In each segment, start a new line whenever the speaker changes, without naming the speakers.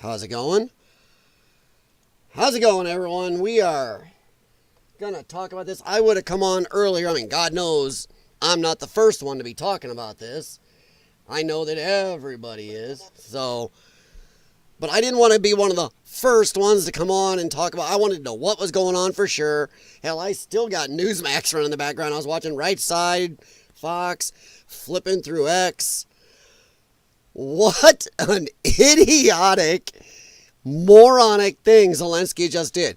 How's it going? How's it going, everyone? We are gonna talk about this. I would have come on earlier. I mean, God knows I'm not the first one to be talking about this. I know that everybody is. But I didn't want to be one of the first ones to come on and talk about. I wanted to know what was going on for sure. Hell, I still got Newsmax running in the background. I was watching Right Side, Fox, flipping through X. What an idiotic, moronic thing Zelensky just did.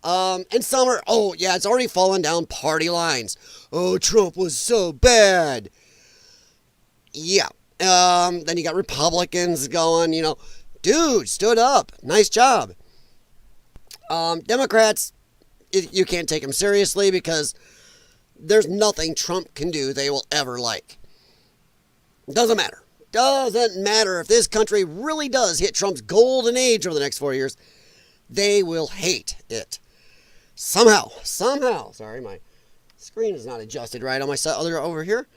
And some are, oh yeah, it's already fallen down party lines. Oh, Trump was so bad. Yeah. Then you got Republicans going, dude, stood up. Nice job. Democrats, you can't take them seriously because there's nothing Trump can do they will ever like. Doesn't matter. Doesn't matter if this country really does hit Trump's golden age over the next 4 years. They will hate it. Somehow. Sorry, my screen is not adjusted right on my other over here.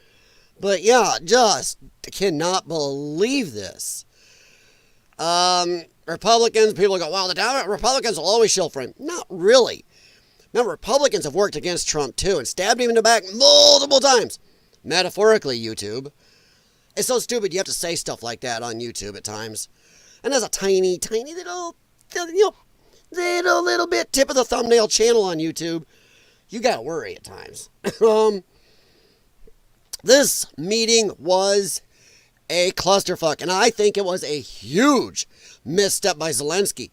But yeah, just cannot believe this. Republicans, people go, well, the Republicans will always shill for him. Not really. Now, Republicans have worked against Trump too and stabbed him in the back multiple times. Metaphorically, YouTube. It's so stupid you have to say stuff like that on YouTube at times. And there's a tiny little bit tip of the thumbnail channel on YouTube. You gotta worry at times. This meeting was a clusterfuck, and I think it was a huge misstep by Zelensky.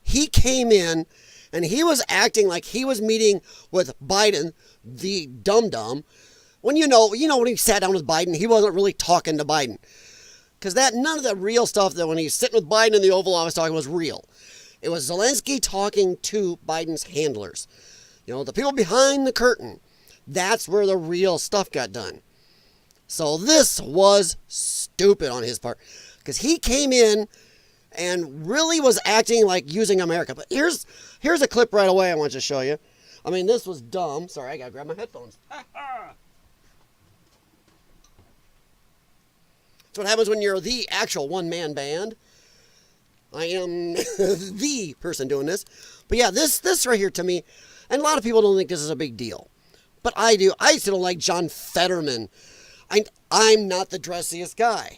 He came in, and he was acting like he was meeting with Biden, the dum-dum, when when he sat down with Biden, he wasn't really talking to Biden. Because none of the real stuff that when he's sitting with Biden in the Oval Office talking was real. It was Zelensky talking to Biden's handlers. The people behind the curtain. That's where the real stuff got done. So this was stupid on his part. Because he came in and really was acting like using America. But here's a clip right away I want to show you. I mean, this was dumb. Sorry, I got to grab my headphones. That's what happens when you're the actual one-man band. I am the person doing this. But yeah, this right here to me, and a lot of people don't think this is a big deal. But I do. I still don't like John Fetterman. I'm not the dressiest guy.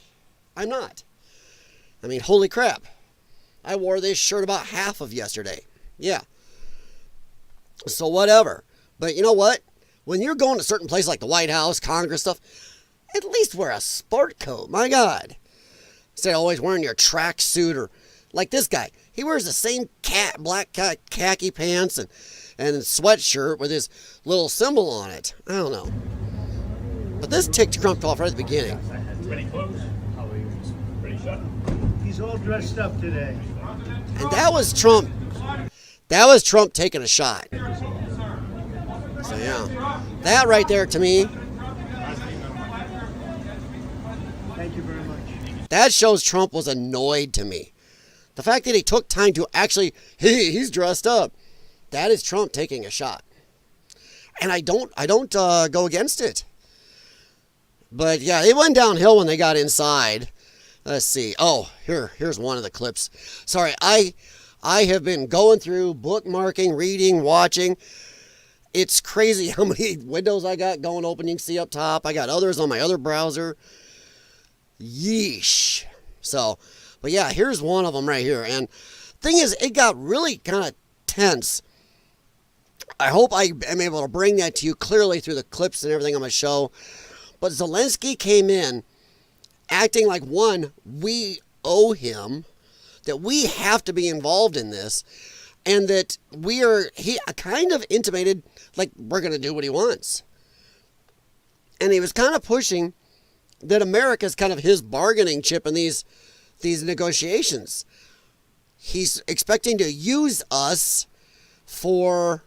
I'm not. I mean, holy crap. I wore this shirt about half of yesterday. Yeah. So whatever. But you know what? When you're going to certain places like the White House, Congress stuff, at least wear a sport coat. My God. Instead of always wearing your tracksuit or like this guy. He wears the same black khaki pants and sweatshirt with his little symbol on it. I don't know. But this ticked Trump off right at the beginning.
Pretty close. Pretty shut.
He's all dressed up today.
And that was Trump. That was Trump taking a shot. So yeah. That right there to me.
Thank you very much.
That shows Trump was annoyed to me. The fact that he took time to actually, he's dressed up. That is Trump taking a shot. And I don't go against it. But yeah, it went downhill when they got inside. Let's see. Oh, here's one of the clips. Sorry, I have been going through bookmarking, reading, watching. It's crazy how many windows I got going open. You can see up top. I got others on my other browser. Yeesh. So, but yeah, here's one of them right here. And thing is, it got really kind of tense. I hope I am able to bring that to you clearly through the clips and everything on my show. But Zelensky came in acting like, one, we owe him, that we have to be involved in this, and that he kind of intimated like we're going to do what he wants. And he was kind of pushing that America's kind of his bargaining chip in these negotiations. He's expecting to use us for,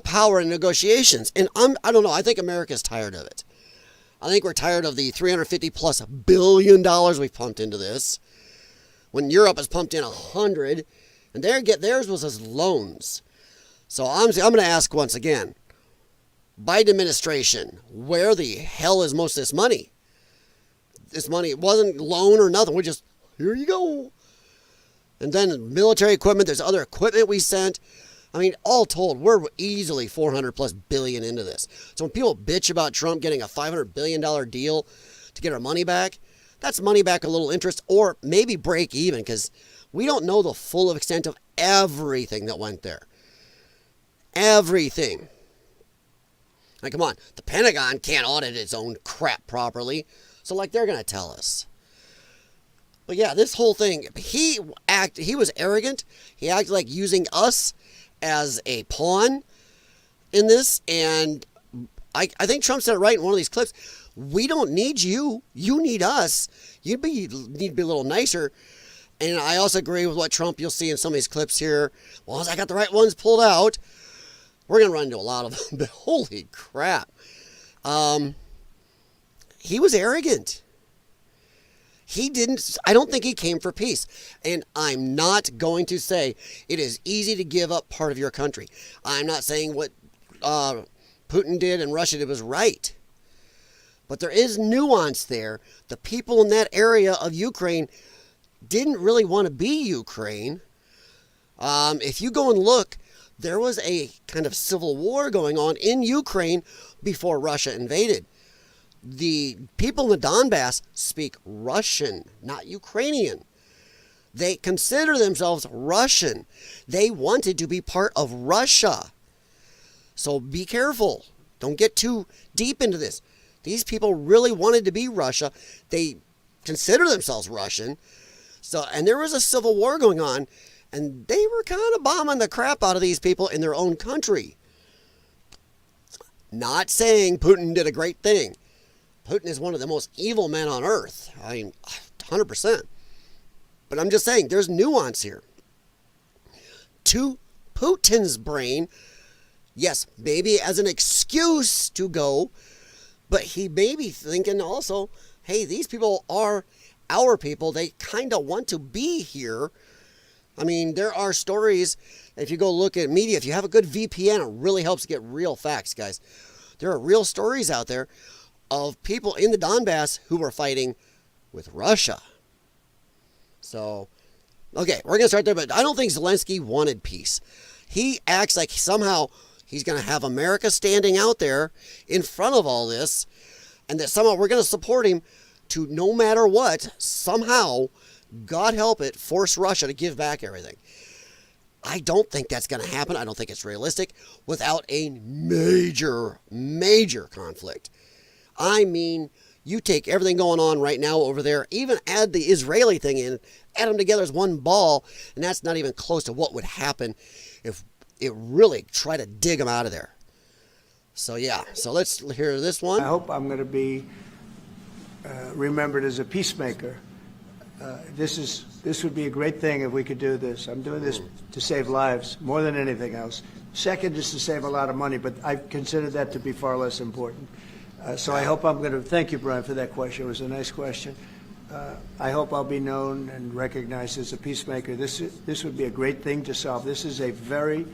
power in negotiations. And I don't know. I think America's tired of it. I think we're tired of the $350+ billion we've pumped into this. When Europe has pumped in 100, and theirs was as loans. So I'm going to ask once again, Biden administration, where the hell is most of this money? This money, it wasn't loan or nothing. We're just, here you go. And then military equipment, there's other equipment we sent. I mean, all told, we're easily 400 plus billion into this. So when people bitch about Trump getting a $500 billion deal to get our money back, that's money back a little interest, or maybe break even, because we don't know the full extent of everything that went there. Everything. Like, come on, the Pentagon can't audit its own crap properly, so like they're going to tell us. But yeah, this whole thing, he was arrogant. He acted like using us as a pawn in this, and I think Trump said it right in one of these clips. We don't need you. You need us. You need to be a little nicer. And I also agree with what Trump, you'll see in some of these clips here. Well, as I got the right ones pulled out, we're going to run into a lot of them. But holy crap. He was arrogant. I don't think he came for peace. And I'm not going to say it is easy to give up part of your country. I'm not saying what Putin did and Russia did was right. But there is nuance there. The people in that area of Ukraine didn't really want to be Ukraine. If you go and look, there was a kind of civil war going on in Ukraine before Russia invaded. The people in the Donbass speak Russian, not Ukrainian. They consider themselves Russian. They wanted to be part of Russia. So be careful. Don't get too deep into this. These people really wanted to be Russia. They consider themselves Russian. So, and there was a civil war going on, and they were kind of bombing the crap out of these people in their own country. Not saying Putin did a great thing. Putin is one of the most evil men on earth. I mean, 100%. But I'm just saying, there's nuance here. To Putin's brain, yes, maybe as an excuse to go, but he may be thinking also, hey, these people are our people. They kind of want to be here. I mean, there are stories, if you go look at media, if you have a good VPN, it really helps get real facts, guys. There are real stories out there of people in the Donbass who were fighting with Russia. So, okay, we're going to start there, but I don't think Zelensky wanted peace. He acts like somehow he's going to have America standing out there in front of all this, and that somehow we're going to support him to, no matter what, somehow, God help it, force Russia to give back everything. I don't think that's going to happen. I don't think it's realistic without a major, major conflict. I mean, you take everything going on right now over there, even add the Israeli thing in, add them together as one ball, and that's not even close to what would happen if it really tried to dig them out of there. So yeah, so let's hear this one.
I hope I'm going to be remembered as a peacemaker. This would be a great thing if we could do this. I'm doing this to save lives more than anything else. Second is to save a lot of money, but I consider that to be far less important. So I hope I'm going to thank you, Brian, for that question. It was a nice question. I hope I'll be known and recognized as a peacemaker. This would be a great thing to solve. This is a very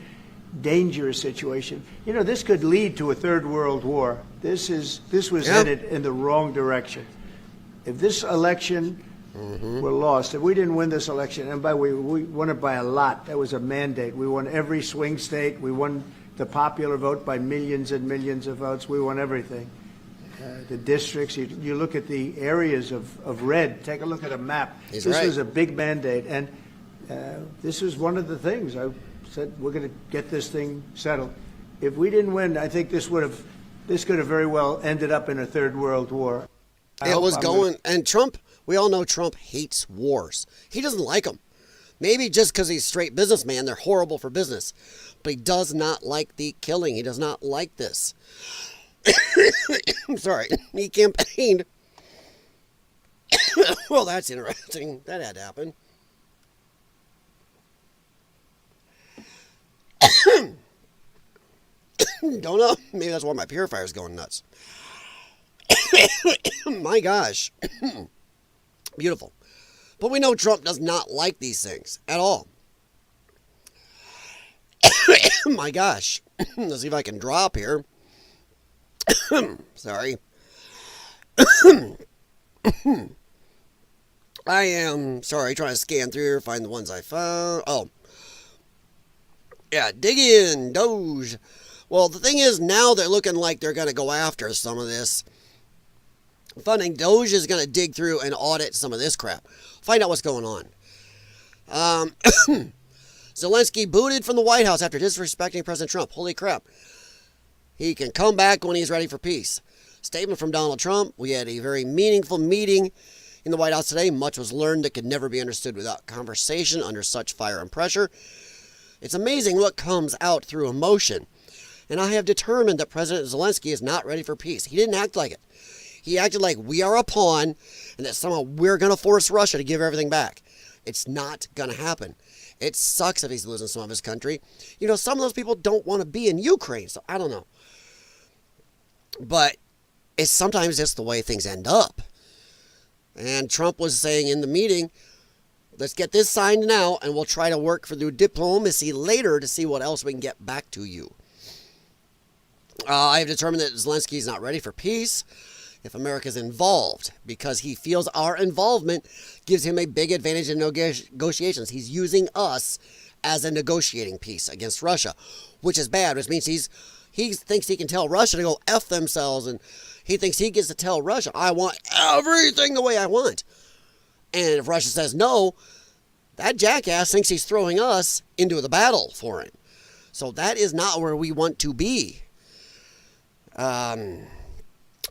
dangerous situation. You know, this could lead to a third world war. This was headed in the wrong direction. If this election were lost, if we didn't win this election, and by the way, we won it by a lot. That was a mandate. We won every swing state. We won the popular vote by millions and millions of votes. We won everything. The districts, you look at the areas of red, take a look at a map. This was a big mandate, and this was one of the things. I said, we're going to get this thing settled. If we didn't win, I think this could have very well ended up in a third world war.
And Trump, we all know Trump hates wars. He doesn't like them. Maybe just because he's a straight businessman, they're horrible for business. But he does not like the killing. He does not like this. I'm sorry. He campaigned. Well, that's interesting. That had to happen. Don't know. Maybe that's why my purifier's going nuts. My gosh. Beautiful. But we know Trump does not like these things at all. My gosh. Let's see if I can drop here. Sorry. I am, sorry, trying to scan through here, find the ones I found. Oh. Yeah, dig in, Doge. Well, the thing is, now they're looking like they're going to go after some of this funding. Doge is going to dig through and audit some of this crap. Find out what's going on. Zelensky booted from the White House after disrespecting President Trump. Holy crap. He can come back when he's ready for peace. Statement from Donald Trump. We had a very meaningful meeting in the White House today. Much was learned that could never be understood without conversation under such fire and pressure. It's amazing what comes out through emotion. And I have determined that President Zelensky is not ready for peace. He didn't act like it. He acted like we are a pawn and that somehow we're going to force Russia to give everything back. It's not going to happen. It sucks if he's losing some of his country. You know, some of those people don't want to be in Ukraine, so I don't know. But it's sometimes just the way things end up. And Trump was saying in the meeting, let's get this signed now, and we'll try to work through diplomacy later to see what else we can get back to you. I have determined that Zelensky is not ready for peace if America is involved, because he feels our involvement gives him a big advantage in negotiations. He's using us as a negotiating piece against Russia, which is bad, which means he thinks he can tell Russia to go F themselves, and he thinks he gets to tell Russia, I want everything the way I want. And if Russia says no, that jackass thinks he's throwing us into the battle for him. So that is not where we want to be.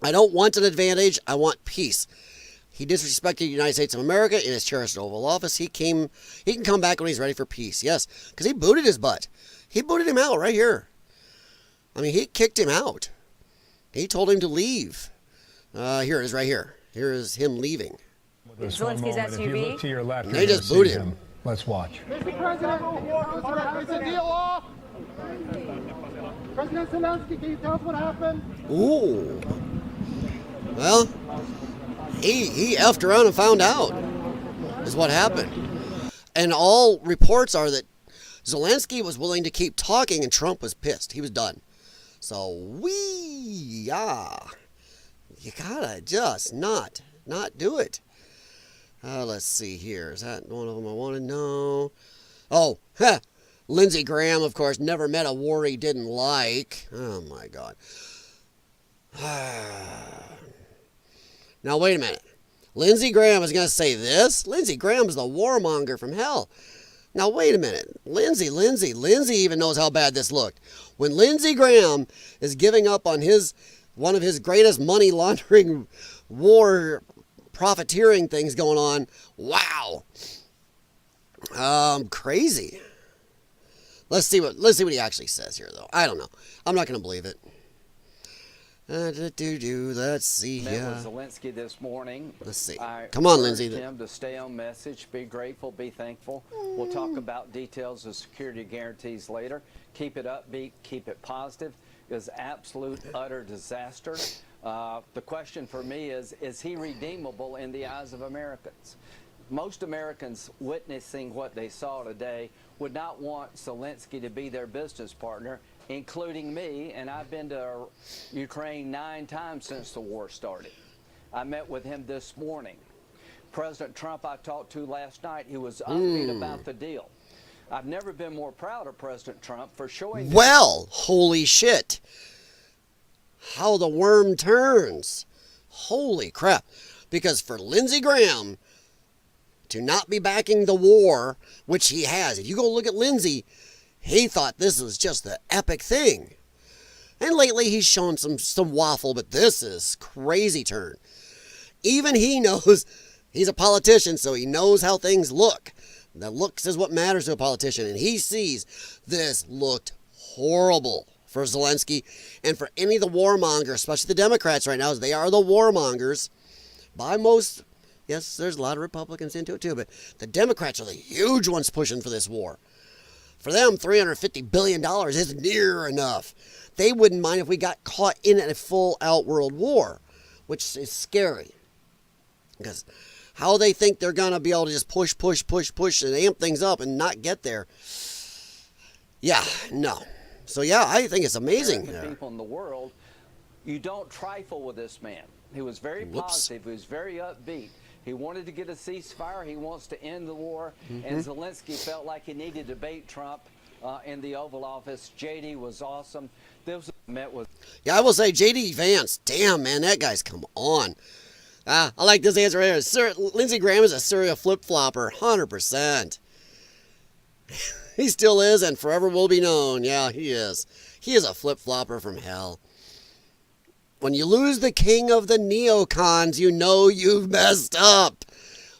I don't want an advantage. I want peace. He disrespected the United States of America in his cherished Oval Office. He can come back when he's ready for peace. Yes, because he booted his butt. He booted him out right here. I mean, he kicked him out. He told him to leave. Here it is right here. Here is him leaving.
Zelensky's SUV. If you look to your left,
they just booted him.
Let's watch.
Mr. President, is the deal off? President Zelensky, can you tell us what happened?
Ooh. Well, he effed around and found out is what happened. And all reports are that Zelensky was willing to keep talking and Trump was pissed. He was done. So you gotta just not do it. Let's see here. Is that one of them I want to know? Oh, Lindsey Graham, of course, never met a war he didn't like. Oh, my God. Now, wait a minute. Lindsey Graham is going to say this? Lindsey Graham is the warmonger from hell. Now, wait a minute. Lindsey even knows how bad this looked. When Lindsey Graham is giving up on one of his greatest money laundering war profiteering things going on, wow. Crazy. Let's see what he actually says here, though. I don't know. I'm not going to believe it. Let's see here.
Met with Zelensky this morning.
Let's see. Come on, Lindsey.
Him to stay on message, be grateful, be thankful. We'll talk about details of security guarantees later. Keep it upbeat, keep it positive. It was absolute, utter disaster. The question for me is he redeemable in the eyes of Americans? Most Americans witnessing what they saw today would not want Zelensky to be their business partner, including me, and I've been to Ukraine 9 times since the war started. I met with him this morning. President Trump I talked to last night, he was upbeat about the deal. I've never been more proud of President Trump for showing...
Well, holy shit. How the worm turns. Holy crap. Because for Lindsey Graham to not be backing the war, which he has, if you go look at Lindsey, he thought this was just the epic thing. And lately he's shown some waffle, but this is crazy turn. Even he knows he's a politician, so he knows how things look. The looks is what matters to a politician, and he sees this looked horrible for Zelensky and for any of the warmongers, especially the Democrats right now, as they are the warmongers. By most, yes, there's a lot of Republicans into it too, but the Democrats are the huge ones pushing for this war. For them, $350 billion is near enough. They wouldn't mind if we got caught in a full-out world war, which is scary. Because how they think they're going to be able to just push and amp things up and not get there. Yeah, no. So, yeah, I think it's amazing.
People in the world, you don't trifle with this man. He was very positive. He was very upbeat. He wanted to get a ceasefire. He wants to end the war. And Zelensky felt like he needed to bait Trump in the Oval Office. JD was awesome. This was met with.
Yeah, I will say JD Vance. Damn, man, that guy's come on. I like this answer right here. Lindsey Graham is a serial flip-flopper, 100%. He still is and forever will be known. Yeah, he is. He is a flip-flopper from hell. When you lose the king of the neocons, you know you've messed up.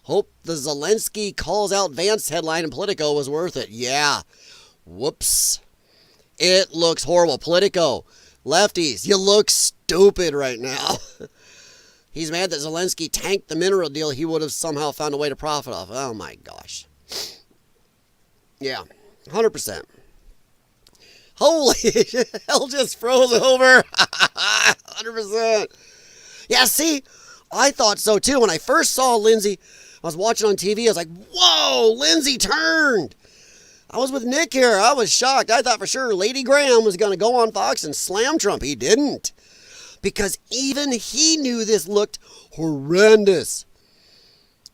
Hope the Zelensky calls out Vance headline in Politico was worth it. Yeah. Whoops. It looks horrible. Politico, lefties, you look stupid right now. He's mad that Zelensky tanked the mineral deal he would have somehow found a way to profit off. Oh my gosh. Yeah, 100%. Holy hell, just froze over. 100%. Yeah, see, I thought so too. When I first saw Lindsey, I was watching on TV, I was like, whoa, Lindsey turned. I was with Nick here. I was shocked. I thought for sure Lady Graham was going to go on Fox and slam Trump. He didn't. Because even he knew this looked horrendous.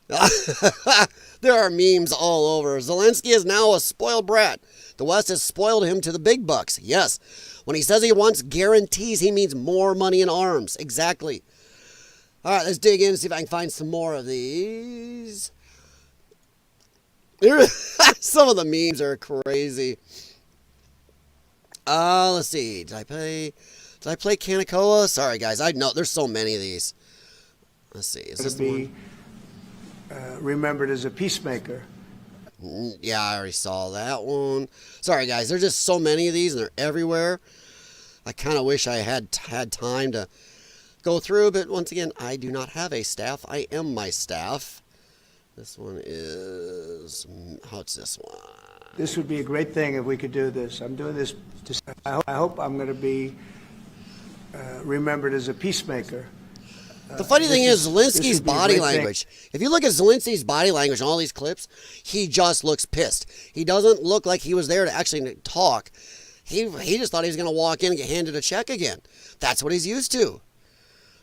There are memes all over. Zelensky is now a spoiled brat. The West has spoiled him to the big bucks. Yes. When he says he wants guarantees, he means more money in arms. Exactly. All right, let's dig in and see if I can find some more of these. Some of the memes are crazy. Let's see. Did I play Kanakoa? Sorry, guys. I know there's so many of these. Let's see. Is this the one?
Remembered as a peacemaker.
Yeah, I already saw that one. Sorry, guys. There's just so many of these, and they're everywhere. I kind of wish I had time to go through, but once again, I do not have a staff. I am my staff. This one is... How's this one?
This would be a great thing if we could do this. I'm doing this to... I hope I'm going to be remembered as a peacemaker.
The funny thing is Zelensky's body language. If you look at Zelensky's body language in all these clips, he just looks pissed. He doesn't look like he was there to actually talk. He just thought he was going to walk in and get handed a check again. That's what he's used to.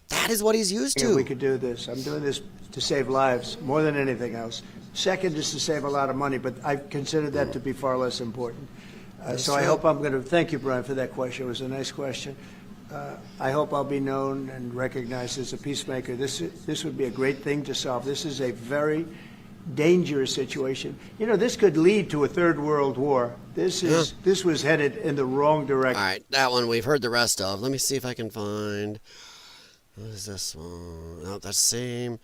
That is what he's used to.
We could do this. I'm doing this to save lives more than anything else. Second is to save a lot of money, but I consider that to be far less important. So I hope I'm going to thank you, Brian, for that question. It was a nice question. I hope I'll be known and recognized as a peacemaker. This would be a great thing to solve. This is a very dangerous situation. You know, this could lead to a third world war. This was headed in the wrong direction.
All right, that one we've heard the rest of. Let me see if I can find. What is this one? Oh, that's the same. I'm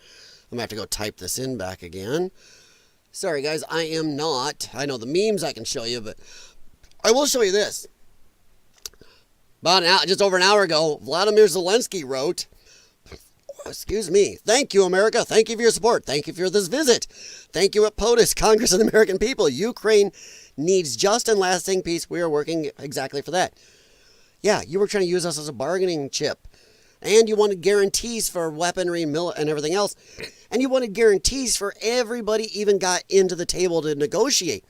gonna have to go type this in back again. Sorry, guys, I am not. I know the memes I can show you, but I will show you this. About just over an hour ago, Volodymyr Zelensky wrote, excuse me, thank you, America. Thank you for your support. Thank you for this visit. Thank you at POTUS, Congress of the American People. Ukraine needs just and lasting peace. We are working exactly for that. Yeah, you were trying to use us as a bargaining chip. And you wanted guarantees for weaponry and everything else. And you wanted guarantees for everybody even got into the table to negotiate.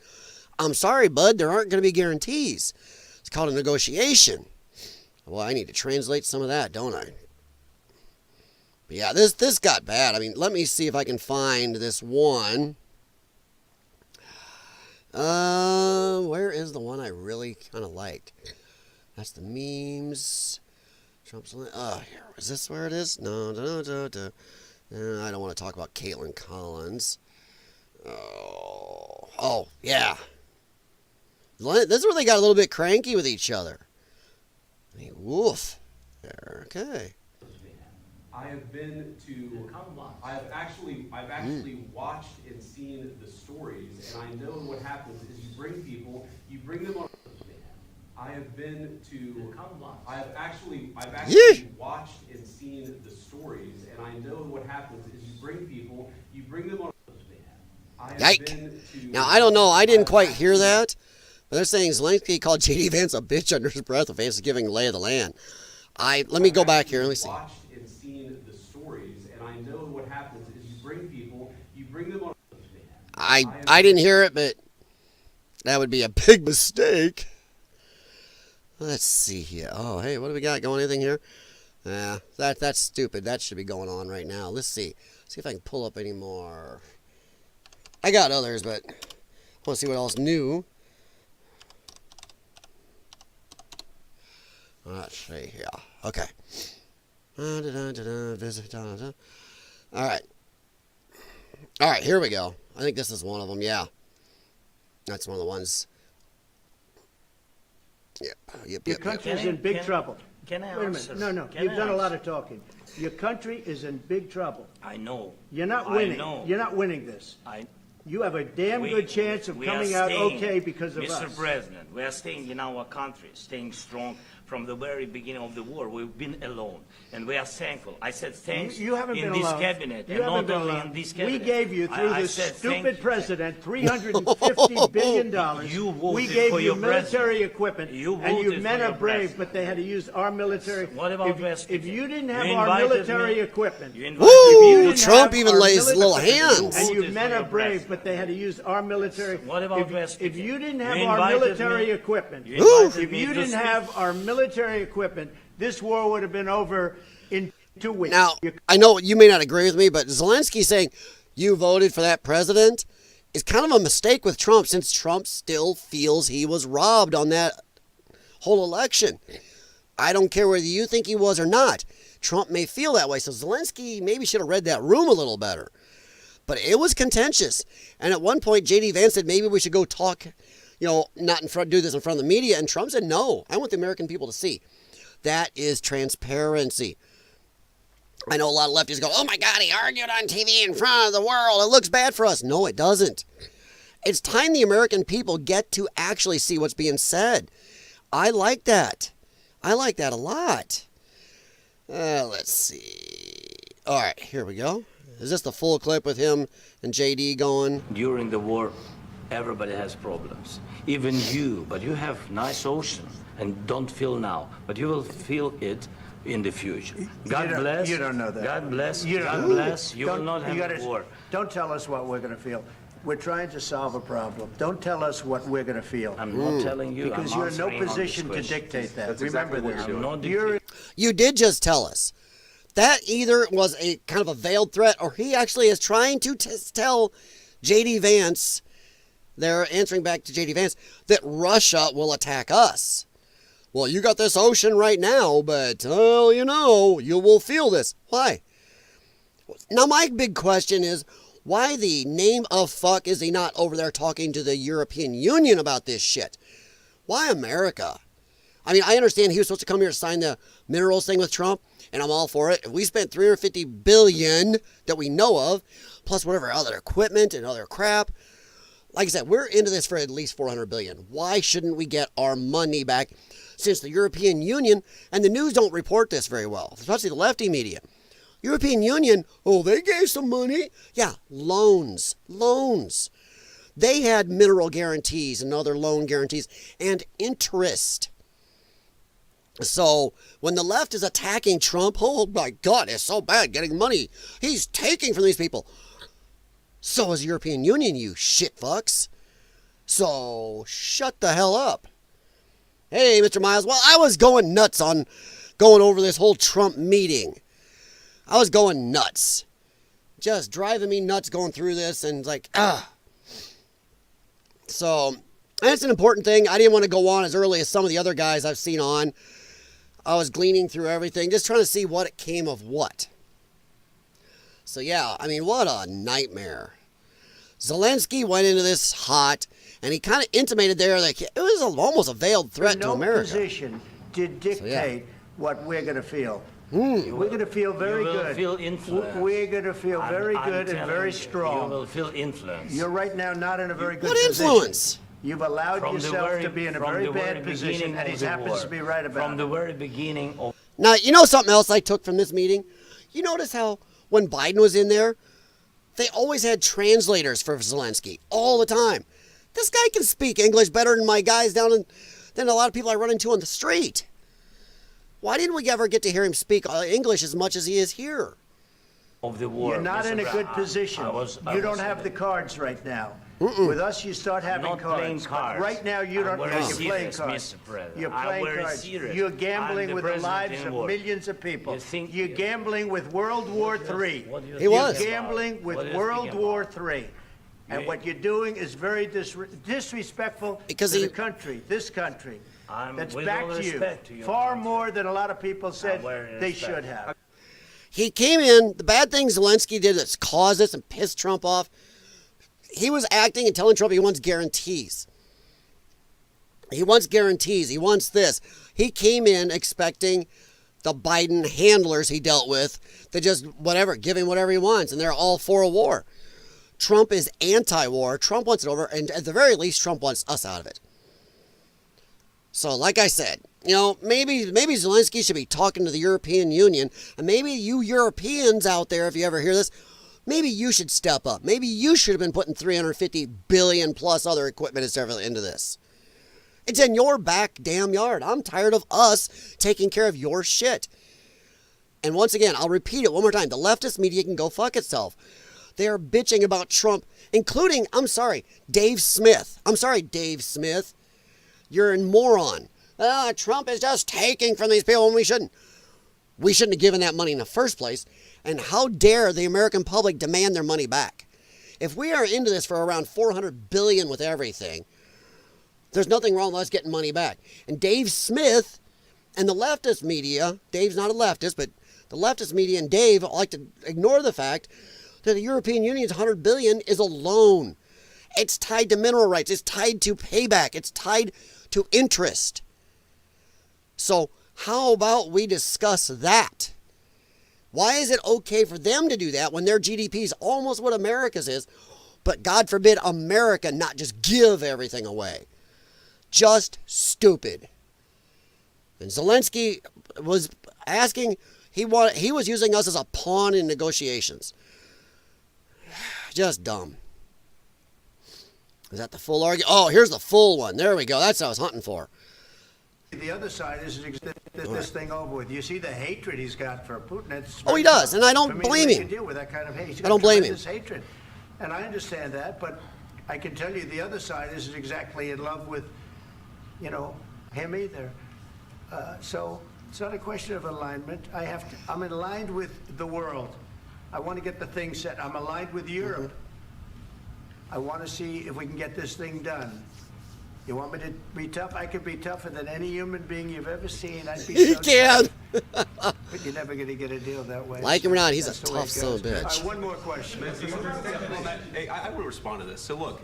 I'm sorry, bud, there aren't going to be guarantees. It's called a negotiation. Well, I need to translate some of that, don't I? But yeah, this got bad. I mean, let me see if I can find this one. Where is the one I really kind of liked? That's the memes. Trump's. Here. Is this where it is? No. I don't want to talk about Caitlin Collins. Oh, yeah. This is where they got a little bit cranky with each other. I mean, woof. There, okay.
I have been to. I've actually watched and seen the stories, and I know what happens is you bring them on. I have been to. I've actually watched and seen the stories, and I know what happens is you bring them on.
Yike. Now, I don't know. I didn't quite hear that. But they're saying Zelensky called J.D. Vance a bitch under his breath of Thanksgiving lay of the land. Let me go back here. Let me see.
Watched and seen the stories, and I know what happens is you bring them on.
I didn't hear it, but that would be a big mistake. Let's see here. Oh, hey, what do we got going? Anything here? That's stupid. That should be going on right now. Let's see. See if I can pull up any more. I got others, but I want to see what else new. Let's see here. Okay. All right. All right, here we go. I think this is one of them, yeah. That's one of the ones. Yep.
Your country is in big trouble.
Can I
Wait a
answer?
minute. No.
Can
You've
I
done a lot
answer?
of talking. Your country is in big trouble.
I know.
You're not
I
winning.
know.
You're not winning this.
I,
You have a damn good chance of
we are
coming out
staying,
okay because of
Mr.
us.
President, we are staying in our country, staying strong from the very beginning of the war. We've been alone, and we are thankful. I said thanks
You haven't
in
been
this
alone.
cabinet,
You
and
haven't
not
been
only
alone.
in this cabinet.
We gave you, through
I
this
said thank
stupid
you.
president, $350 billion.
You voted
We gave
for
you
your
military
president.
equipment,
You
and you
voted
men
for
are
your
brave,
president.
but they had to use our military.
What about West
If
Indies?
you didn't have
You
our
invited
military
me.
equipment,
You
if
invited
you
me.
Woo!
didn't
Trump
have
even
our
lays little
military-
hands.
And you
Voted
men
for
are
your
brave,
president.
but they had to use our military.
What about West
If
Indies?
you didn't
You
have our
invited
military
me.
equipment,
You invited
if
me
you
to
didn't
speak.
have our military equipment, this war would have been over in 2 weeks.
Now, I know you may not agree with me, but Zelensky saying you voted for that president is kind of a mistake with Trump, since Trump still feels he was robbed on that whole election. I don't care whether you think he was or not. Trump may feel that way, so Zelensky maybe should have read that room a little better. But it was contentious. And at one point, J.D. Vance said maybe we should go talk, not in front, do this in front of the media. And Trump said, no, I want the American people to see. That is transparency. I know a lot of lefties go, oh my God, he argued on TV in front of the world. It looks bad for us. No, it doesn't. It's time the American people get to actually see what's being said. I like that. I like that a lot. Let's see. All right, here we go. Is this the full clip with him and JD going?
During the war, everybody has problems. Even you, but you have nice ocean and don't feel now, but you will feel it in the future. God bless.
You don't know that.
God bless.
You
God
don't-
bless. You will
Don't-
not have
gotta-
a war.
Don't tell us what we're going to feel. We're trying to solve a problem. Don't tell us what we're going to feel.
I'm not telling you.
Because
I'm
you're in no
answering on this
position to
question.
dictate that.
That's
Remember
exactly what
this.
you're
I'm not
You're
dictating.
You did just tell us. That either was a kind of a veiled threat, or he actually is trying to tell J.D. Vance, they're answering back to J.D. Vance, that Russia will attack us. Well, you got this ocean right now, but, you will feel this. Why? Now, my big question is, why the name of fuck is he not over there talking to the European Union about this shit? Why America? I mean, I understand he was supposed to come here to sign the minerals thing with Trump, and I'm all for it. If we spent $350 billion that we know of, plus whatever other equipment and other crap, like I said, we're into this for at least $400 billion. Why shouldn't we get our money back? Since the European Union, and the news don't report this very well, especially the lefty media. European Union, they gave some money. Yeah, loans. They had mineral guarantees and other loan guarantees and interest. So when the left is attacking Trump, oh my God, it's so bad getting money. He's taking from these people. So is the European Union, you shit fucks. So shut the hell up. Hey, Mr. Miles. Well, I was going nuts on going over this whole Trump meeting. I was going nuts. Just driving me nuts going through this, and like, So, that's an important thing. I didn't want to go on as early as some of the other guys I've seen on. I was gleaning through everything, just trying to see what it came of what. So yeah, I mean, what a nightmare. Zelensky went into this hot, and he kind of intimated there that it was almost a veiled threat to America.
no position to dictate what we're going to feel. We're going to feel very
You will
good.
feel influence.
We're going to feel very
I'm
good and
telling
very
you,
strong.
You will feel influence.
You're right now not in a very good
What
position.
influence?
You've allowed
From the
yourself
very-
to be in a
from
very
the
bad position,
beginning
and
of
he
the
happens
war.
to be right about
From
it.
the very beginning of
Now, you know something else I took from this meeting? You notice how when Biden was in there, they always had translators for Zelensky all the time. This guy can speak English better than my guys than a lot of people I run into on the street. Why didn't we ever get to hear him speak English as much as he is here?
the war.
You're not
Mr.
in a
Brown.
good position.
I
You don't
was-
have the cards right now. With us, you start having
not playing
cards.
cards.
But right now, you don't.
I'm
You're
very
playing
serious,
cards.
Mr. President.
You're
I'm
playing
very
cards.
serious.
You're
I'm
gambling
the
with the
president
lives
in
of
war.
millions of people.
You think-
You're gambling with World War III.
What do you
He
think
was.
You're
about?
gambling with
What do you
World
think
War
about?
III. And
Yeah.
what you're doing is very disrespectful
Because
to
he-
the country, this country.
I'm
That's
with
back
all
to you.
respect to your
Far
country.
more than a lot of people said
very
they
respect.
should have.
He came in, the bad thing Zelensky did that's caused this and pissed Trump off, he was acting and telling Trump he wants guarantees. He wants guarantees. He wants this. He came in expecting the Biden handlers he dealt with to just whatever, give him whatever he wants, and they're all for a war. Trump is anti-war. Trump wants it over, and at the very least, Trump wants us out of it. So, like I said, you know, maybe Zelensky should be talking to the European Union, and maybe you Europeans out there, if you ever hear this, maybe you should step up. Maybe you should have been putting $350 billion plus other equipment and stuff into this. It's in your back damn yard. I'm tired of us taking care of your shit. And once again, I'll repeat it one more time. The leftist media can go fuck itself. They are bitching about Trump, including, Dave Smith. I'm sorry, Dave Smith. You're a moron. Trump is just taking from these people when we shouldn't. We shouldn't have given that money in the first place. And how dare the American public demand their money back? If we are into this for around $400 billion with everything, there's nothing wrong with us getting money back. And Dave Smith and the leftist media, Dave's not a leftist, but the leftist media and Dave like to ignore the fact that the European Union's $100 billion is a loan. It's tied to mineral rights. It's tied to payback. It's tied to interest. So how about we discuss that? Why is it okay for them to do that when their GDP is almost what America's is, but God forbid America not just give everything away? Just stupid. And Zelensky was asking, he was using us as a pawn in negotiations. Just dumb. Is that the full argument? Oh, here's the full one. There we go. That's what I was hunting for.
The other side is this thing over with. You see the hatred he's got for Putin. It's
Oh, he does, and I don't
for me
blame
to make
him.
a deal with that kind of hate. He's
I
got
don't blame him.
tremendous hatred, and I understand that. But I can tell you, the other side isn't exactly in love with, him either. So it's not a question of alignment. I'm aligned with the world. I want to get the thing set. I'm aligned with Europe. I want to see if we can get this thing done. You want me to be tough? I could be tougher than any human being you've ever seen. I'd be
He
so
can.
tough. But you're never going to get a deal that way.
Like him or not, he's
That's
a
the way
tough
it
son of a
goes.
bitch.
All right, one more question.
Hey, I want to respond to this. So look,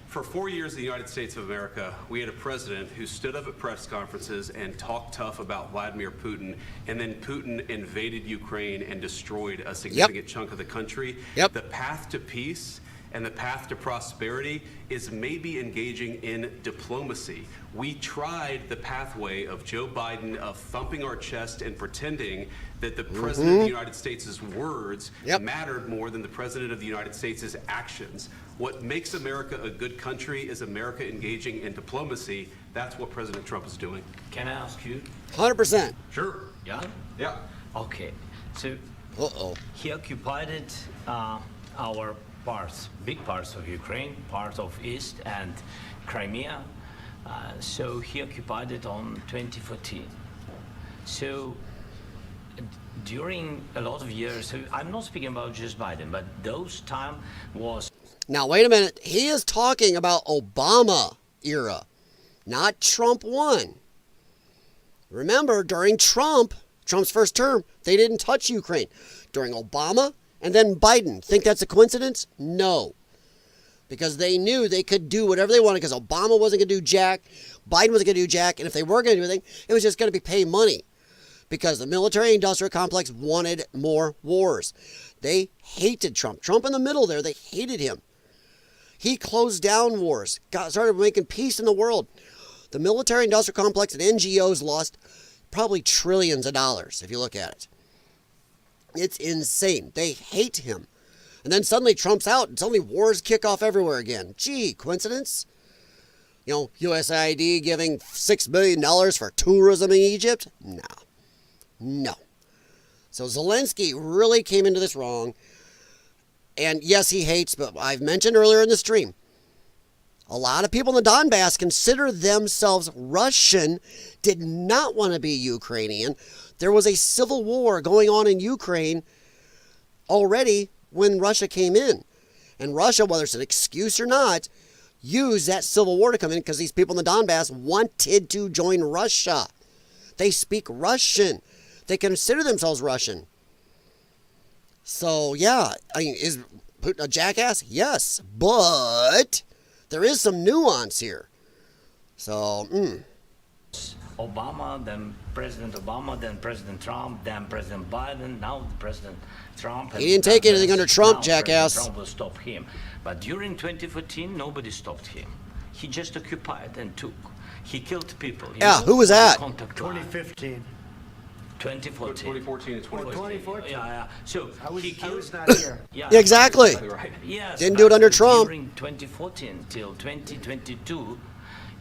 for 4 years in the United States of America, we had a president who stood up at press conferences and talked tough about Vladimir Putin, and then Putin invaded Ukraine and destroyed a significant chunk of the country.
Yep.
The path to peace and the path to prosperity is maybe engaging in diplomacy. We tried the pathway of Joe Biden of thumping our chest and pretending that the President of the United States' words mattered more than the President of the United States' actions. What makes America a good country is America engaging in diplomacy. That's what President Trump is doing.
Can I ask you?
100%.
Sure.
Yeah?
Yeah.
Okay. So
Uh-oh.
he occupied our parts, big parts of Ukraine, parts of East and Crimea. So he occupied it on 2014. So during a lot of years, so I'm not speaking about just Biden, but those time was...
Now, wait a minute. He is talking about Obama era, not Trump 1. Remember, during Trump's first term, they didn't touch Ukraine. During Obama and then Biden. Think that's a coincidence? No. Because they knew they could do whatever they wanted because Obama wasn't going to do jack, Biden wasn't going to do jack, and if they were going to do anything, it was just going to be pay money. Because the military-industrial complex wanted more wars. They hated Trump. Trump in the middle there, they hated him. He closed down wars, started making peace in the world. The military-industrial complex and NGOs lost probably trillions of dollars, if you look at it. It's insane. They hate him. And then suddenly Trump's out, and suddenly wars kick off everywhere again. Gee, coincidence? You know, USAID giving $6 billion for tourism in Egypt? No. No. So Zelensky really came into this wrong. And yes, he hates, but I've mentioned earlier in the stream, A lot of people in the Donbass consider themselves Russian, did not want to be Ukrainian. There was a civil war going on in Ukraine already when Russia came in. And Russia, whether it's an excuse or not, used that civil war to come in because these people in the Donbass wanted to join Russia. They speak Russian. They consider themselves Russian. So, yeah, I mean, is Putin a jackass? Yes, but there is some nuance here. So,
Obama, then President Obama, then President Trump, then President Biden, now President Trump.
He didn't take anything under Trump,
now
jackass.
President Trump will stop him. But during 2014, nobody stopped him. He just occupied and took. He killed people.
Yeah, who was that?
2015.
2014.
2014 and 2014.
2014.
Yeah. So
I was,
he
I
killed.
was not here.
Yeah,
yeah, exactly.
Right.
Yes,
Didn't do it
but
under Trump.
During 2014 till 2022,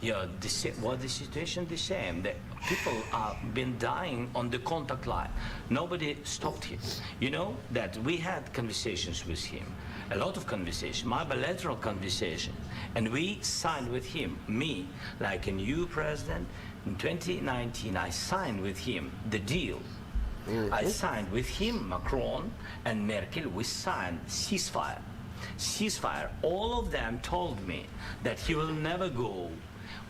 yeah, the situation the same. The people are been dying on the contact line. Nobody stopped him. You know that we had conversations with him, a lot of conversation, my bilateral conversation, and we signed with him. Me, like a new president. In 2019, I signed with him the deal. I signed with him, Macron and Merkel, we signed ceasefire. Ceasefire. All of them told me that he will never go.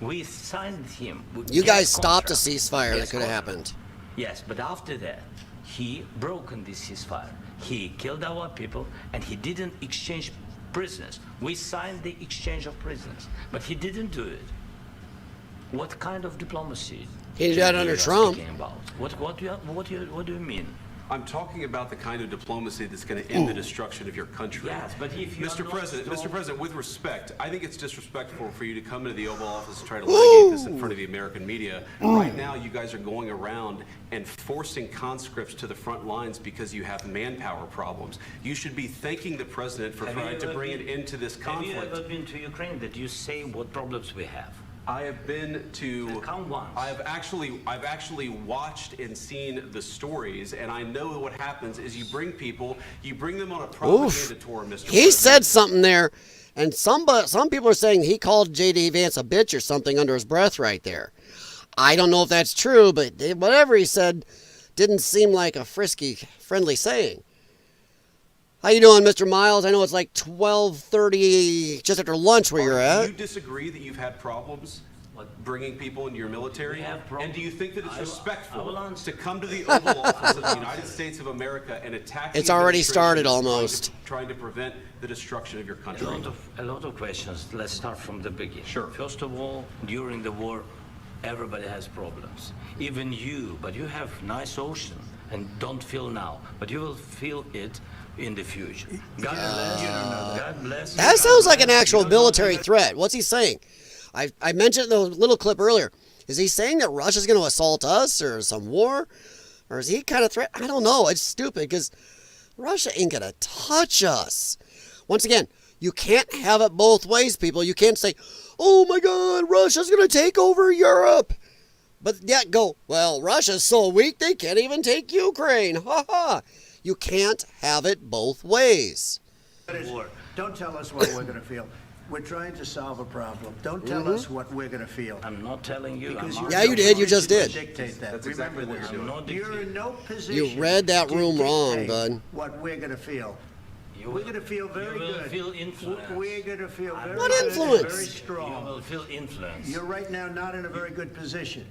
We signed with him.
You guys stopped a ceasefire that could have happened.
Yes, but after that, he broken this ceasefire. He killed our people, and he didn't exchange prisoners. We signed the exchange of prisoners, but he didn't do it. What kind of diplomacy?
He did that under Trump.
About? What do you mean?
I'm talking about the kind of diplomacy that's going to end the destruction of your country.
Yes, but if you are
Mr.
not
President,
strong-
Mr. President, with respect, I think it's disrespectful for you to come into the Oval Office and try to litigate this in front of the American media. Right now, you guys are going around and forcing conscripts to the front lines because you have manpower problems. You should be thanking the president for trying to bring an end to this conflict.
Have you ever been to Ukraine that you say what problems we have?
I have been to.
Count once.
I've actually watched and seen the stories, and I know what happens is you bring them on a propaganda tour, Mr.
He
President.
said something there, and some people are saying he called J.D. Vance a bitch or something under his breath right there. I don't know if that's true, but whatever he said didn't seem like a frisky, friendly saying. How you doing, Mr. Miles? I know it's like 12:30, just after lunch where you're
Do
at.
you disagree that you've had problems bringing people into your military?
We have problems.
And do you think that it's
I will
respectful
answer.
to come to the Oval Office of the United States of America and attack the
It's already started
administration
almost.
trying to prevent the destruction of your country?
A lot of questions. Let's start from the beginning.
Sure.
First of all, during the war, everybody has problems. Even you, but you have nice ocean and don't feel now, but you will feel it in the future. God bless you. God bless you.
That sounds like an actual military threat. What's he saying? I mentioned the little clip earlier. Is he saying that Russia's going to assault us or some war? Or is he kind of threat? I don't know. It's stupid because Russia ain't going to touch us. Once again, you can't have it both ways, people. You can't say, oh my God, Russia's going to take over Europe. But yet go, well, Russia's so weak they can't even take Ukraine. Ha ha. You can't have it both ways.
Don't tell us what we're going to feel. We're trying to solve a problem. Don't tell us what we're going to feel.
I'm not telling you.
Because
I'm
you're
Yeah, you did. You just did.
Dictate that.
That's
Remember
exactly what
this.
you're doing.
I'm not
You're in no position.
You read that
to
room wrong,
dictate
bud.
What we're going to feel.
You
We're going to feel very
you will
good.
feel influence.
We're going to feel very
What
good and
influence?
very
You
strong.
will feel influence.
You're right now not in a very good position.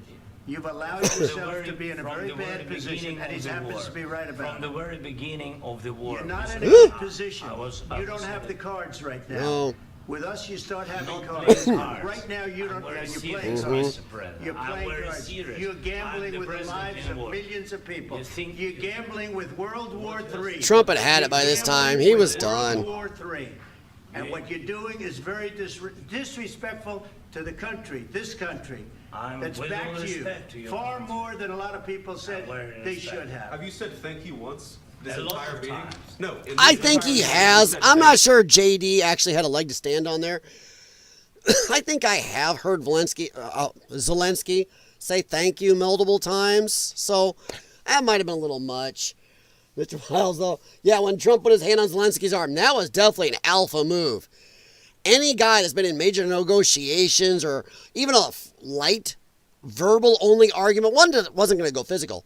You've allowed yourself to be in a
From
very
the very
bad position,
beginning
and he
of the
happens
war.
to be right about
From the
it.
very beginning of the war.
You're not in a
Mr.
good position.
I
You don't
was-
have the cards right now.
No.
With us, you start having
Not
cards.
playing cards.
Right now, you don't.
I'm very
You're
serious,
playing cards.
Mr. President.
You're
I'm
playing
very
cards.
serious.
You're
I'm
gambling
the
with the
president
lives
in
of
war.
millions of people.
You think-
You're gambling with World War III.
Trump had had it by this time. He was done.
World War III. And what you're doing is very disrespectful to the country, this country.
I'm
That's
with
back
all
to you.
respect to your
Far
point.
more than a lot of people said
very
they
respect.
should have.
Have you said thank you once this
A lot
entire
of
meeting?
times.
No. in
I
this
think
entire
he
meeting,
has.
you said
I'm
thank
not sure JD actually had a leg to stand on there. I think I have heard Zelensky say thank you multiple times. So that might have been a little much. Mr. Miles, though, yeah, when Trump put his hand on Zelensky's arm, that was definitely an alpha move. any guy that's been in major negotiations or even a light verbal only argument, one that wasn't going to go physical.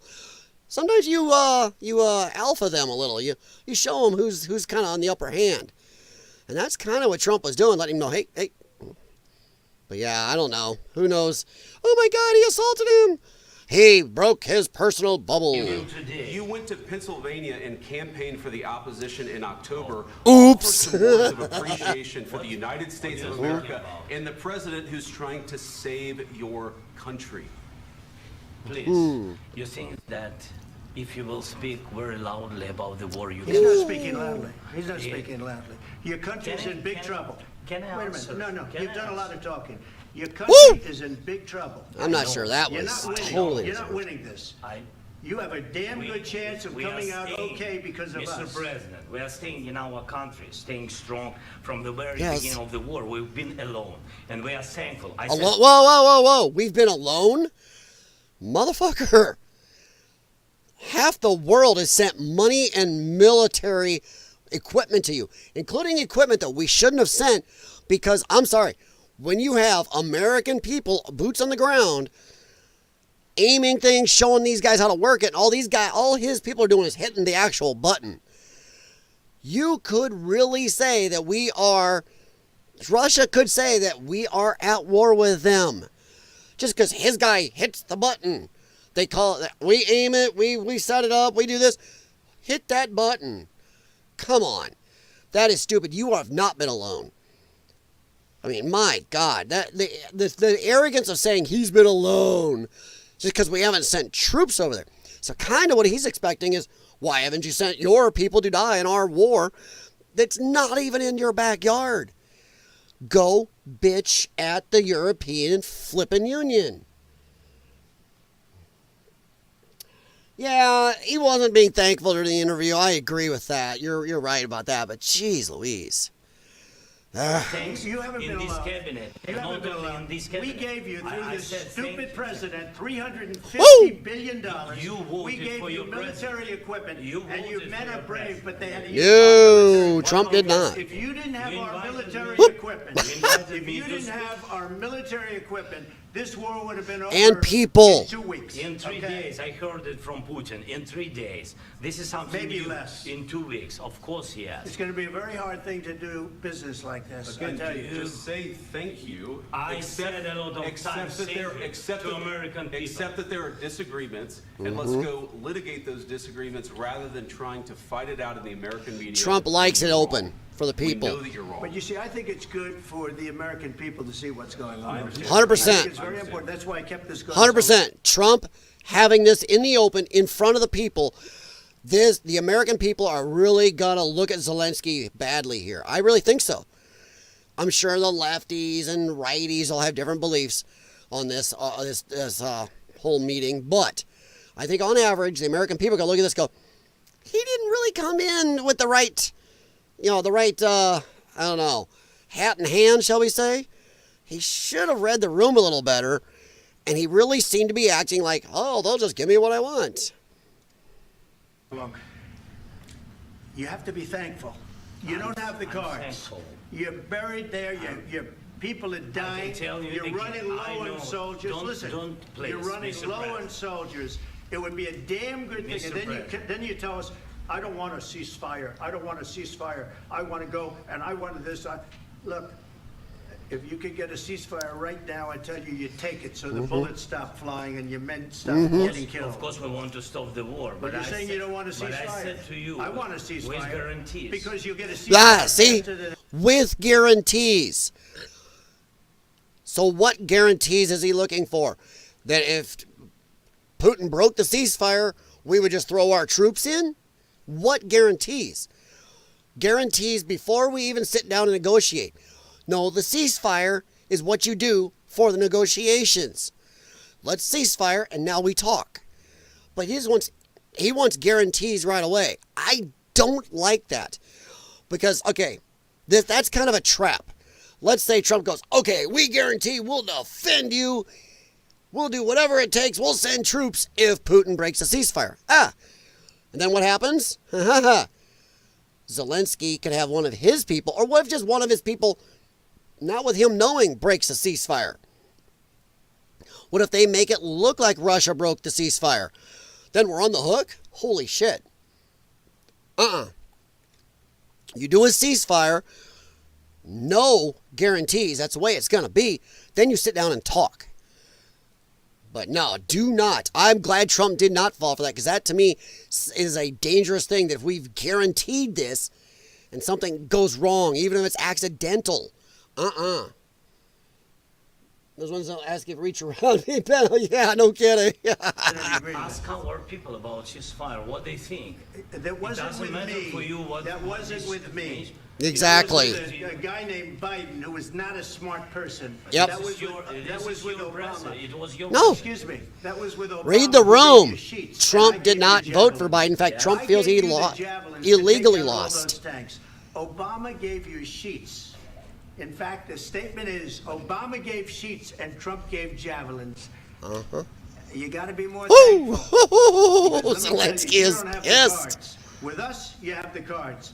Sometimes you alpha them a little. You show them who's kind of on the upper hand. And that's kind of what Trump was doing, letting him know, hey. But yeah, I don't know. Who knows? Oh my God, he assaulted him. He broke his personal bubble.
You went to Pennsylvania and campaigned for the opposition in October.
Oops.
For some words of appreciation for the United States of America and the president who's trying to save your country.
Please, you think that if you will speak very loudly about the war, you
He's not speaking loudly. He's not speaking loudly. Your country's in big trouble.
Can I
Wait a
answer?
minute. No.
Can
You've
I
done a lot
answer?
of talking. Your country is in big trouble.
I'm not sure that
You're
was
not winning.
totally.
You're not winning this. You have a damn good chance of coming out okay because of us.
Mr. President, we are staying in our country, staying strong from the very
Yes.
beginning of the war. We've been alone, and we are thankful.
Whoa. We've been alone? Motherfucker. Half the world has sent money and military equipment to you, including equipment that we shouldn't have sent because, I'm sorry, when you have American people, boots on the ground, aiming things, showing these guys how to work it, and all his people are doing is hitting the actual button. You could really say that Russia could say that we are at war with them. Just because his guy hits the button. They call it, we aim it, we set it up, we do this. Hit that button. Come on. That is stupid. You have not been alone. I mean, my God. The arrogance of saying he's been alone just because we haven't sent troops over there. So kind of what he's expecting is, why haven't you sent your people to die in our war that's not even in your backyard? Go bitch at the European flippin' Union. Yeah, he wasn't being thankful during the interview. I agree with that. You're right about that. But geez Louise.
Thanks.
You haven't been
in this
alone.
cabinet.
You
Not
haven't been
only
alone.
in this
We
cabinet.
gave you, through
I
this
said
stupid
thank-
president, $350
Woo!
billion.
You voted
We gave
for
you
your
military
president.
equipment,
You
and you
voted
men
for
are
your
brave,
president.
but they had to use
No, Trump did not.
If you didn't have
You
our
invited
military
me.
equipment,
You invited
if
me
you
to
didn't
speak.
have our military equipment, this war would have been over
And people.
in 2 weeks.
In 3
okay?
days, I heard it from Putin. In 3 days. This is something
Maybe
new.
less.
In 2 weeks, of course, yes.
It's going to be a very hard thing to do business like this, I
Again,
tell you.
just say thank you.
I said a lot of times thank you to American people.
Accept that there are disagreements, and let's go litigate those disagreements rather than trying to fight it out in the American media.
Trump likes it open for the
We
people.
know that you're wrong.
But you see, I think it's good for the American people to see what's going on.
100%.
I think it's very important. That's why I kept this going.
100%. Trump having this in the open in front of the people. The American people are really going to look at Zelensky badly here. I really think so. I'm sure the lefties and righties will have different beliefs on this whole meeting. But I think on average, the American people are going to look at this and go, he didn't really come in with the right, I don't know, hat in hand, shall we say? He should have read the room a little better. And he really seemed to be acting like, oh, they'll just give me what I want.
Look, you have to be thankful. You don't have the cards.
thankful.
You're buried there. Your people are dying.
tell you
You're
again,
running low
I know.
on soldiers.
Don't-
Listen,
don't, please,
you're running
Mr.
low on
President.
soldiers. It would be a damn good thing.
Mr.
And
President.
then you tell us, I don't want a ceasefire. I don't want a ceasefire. I want to go, and I want this. Look, if you could get a ceasefire right now, I tell you, you'd take it so the bullets stop flying and your men stop getting killed.
Of course, we want to stop the war.
But you're saying you don't want a ceasefire.
But I said to you,
I want a ceasefire.
with guarantees.
Because you'll get a ceasefire.
See?
faster than-
With guarantees. So what guarantees is he looking for? That if Putin broke the ceasefire, we would just throw our troops in? What guarantees? Guarantees before we even sit down and negotiate. No, the ceasefire is what you do for the negotiations. Let's ceasefire and now we talk. But he wants guarantees right away. I don't like that. Because, okay, that's kind of a trap. Let's say Trump goes, okay, we guarantee we'll defend you. We'll do whatever it takes. We'll send troops if Putin breaks the ceasefire. And then what happens? Zelensky could have one of his people, or what if just one of his people not with him knowing, breaks the ceasefire? What if they make it look like Russia broke the ceasefire? Then we're on the hook? Holy shit. You do a ceasefire, no guarantees, that's the way it's going to be. Then you sit down and talk. But no, do not. I'm glad Trump did not fall for that, because that to me is a dangerous thing, that if we've guaranteed this and something goes wrong, even if it's accidental, Those ones don't ask if reach around me. Yeah, no kidding.
Ask our people about ceasefire, what they think.
That wasn't with me.
For you what
that wasn't with me.
Exactly.
That was with a guy named Biden who was not a smart person.
Yep.
That was with Obama.
It was your
No.
Excuse me. That was with Obama.
Read the room.
Sheets.
Trump did not vote for Biden. In fact, Trump feels he illegally lost.
Obama gave you sheets. In fact, the statement is Obama gave sheets and Trump gave javelins. You got to be more thankful.
Zelensky is pissed.
With us, you have the cards.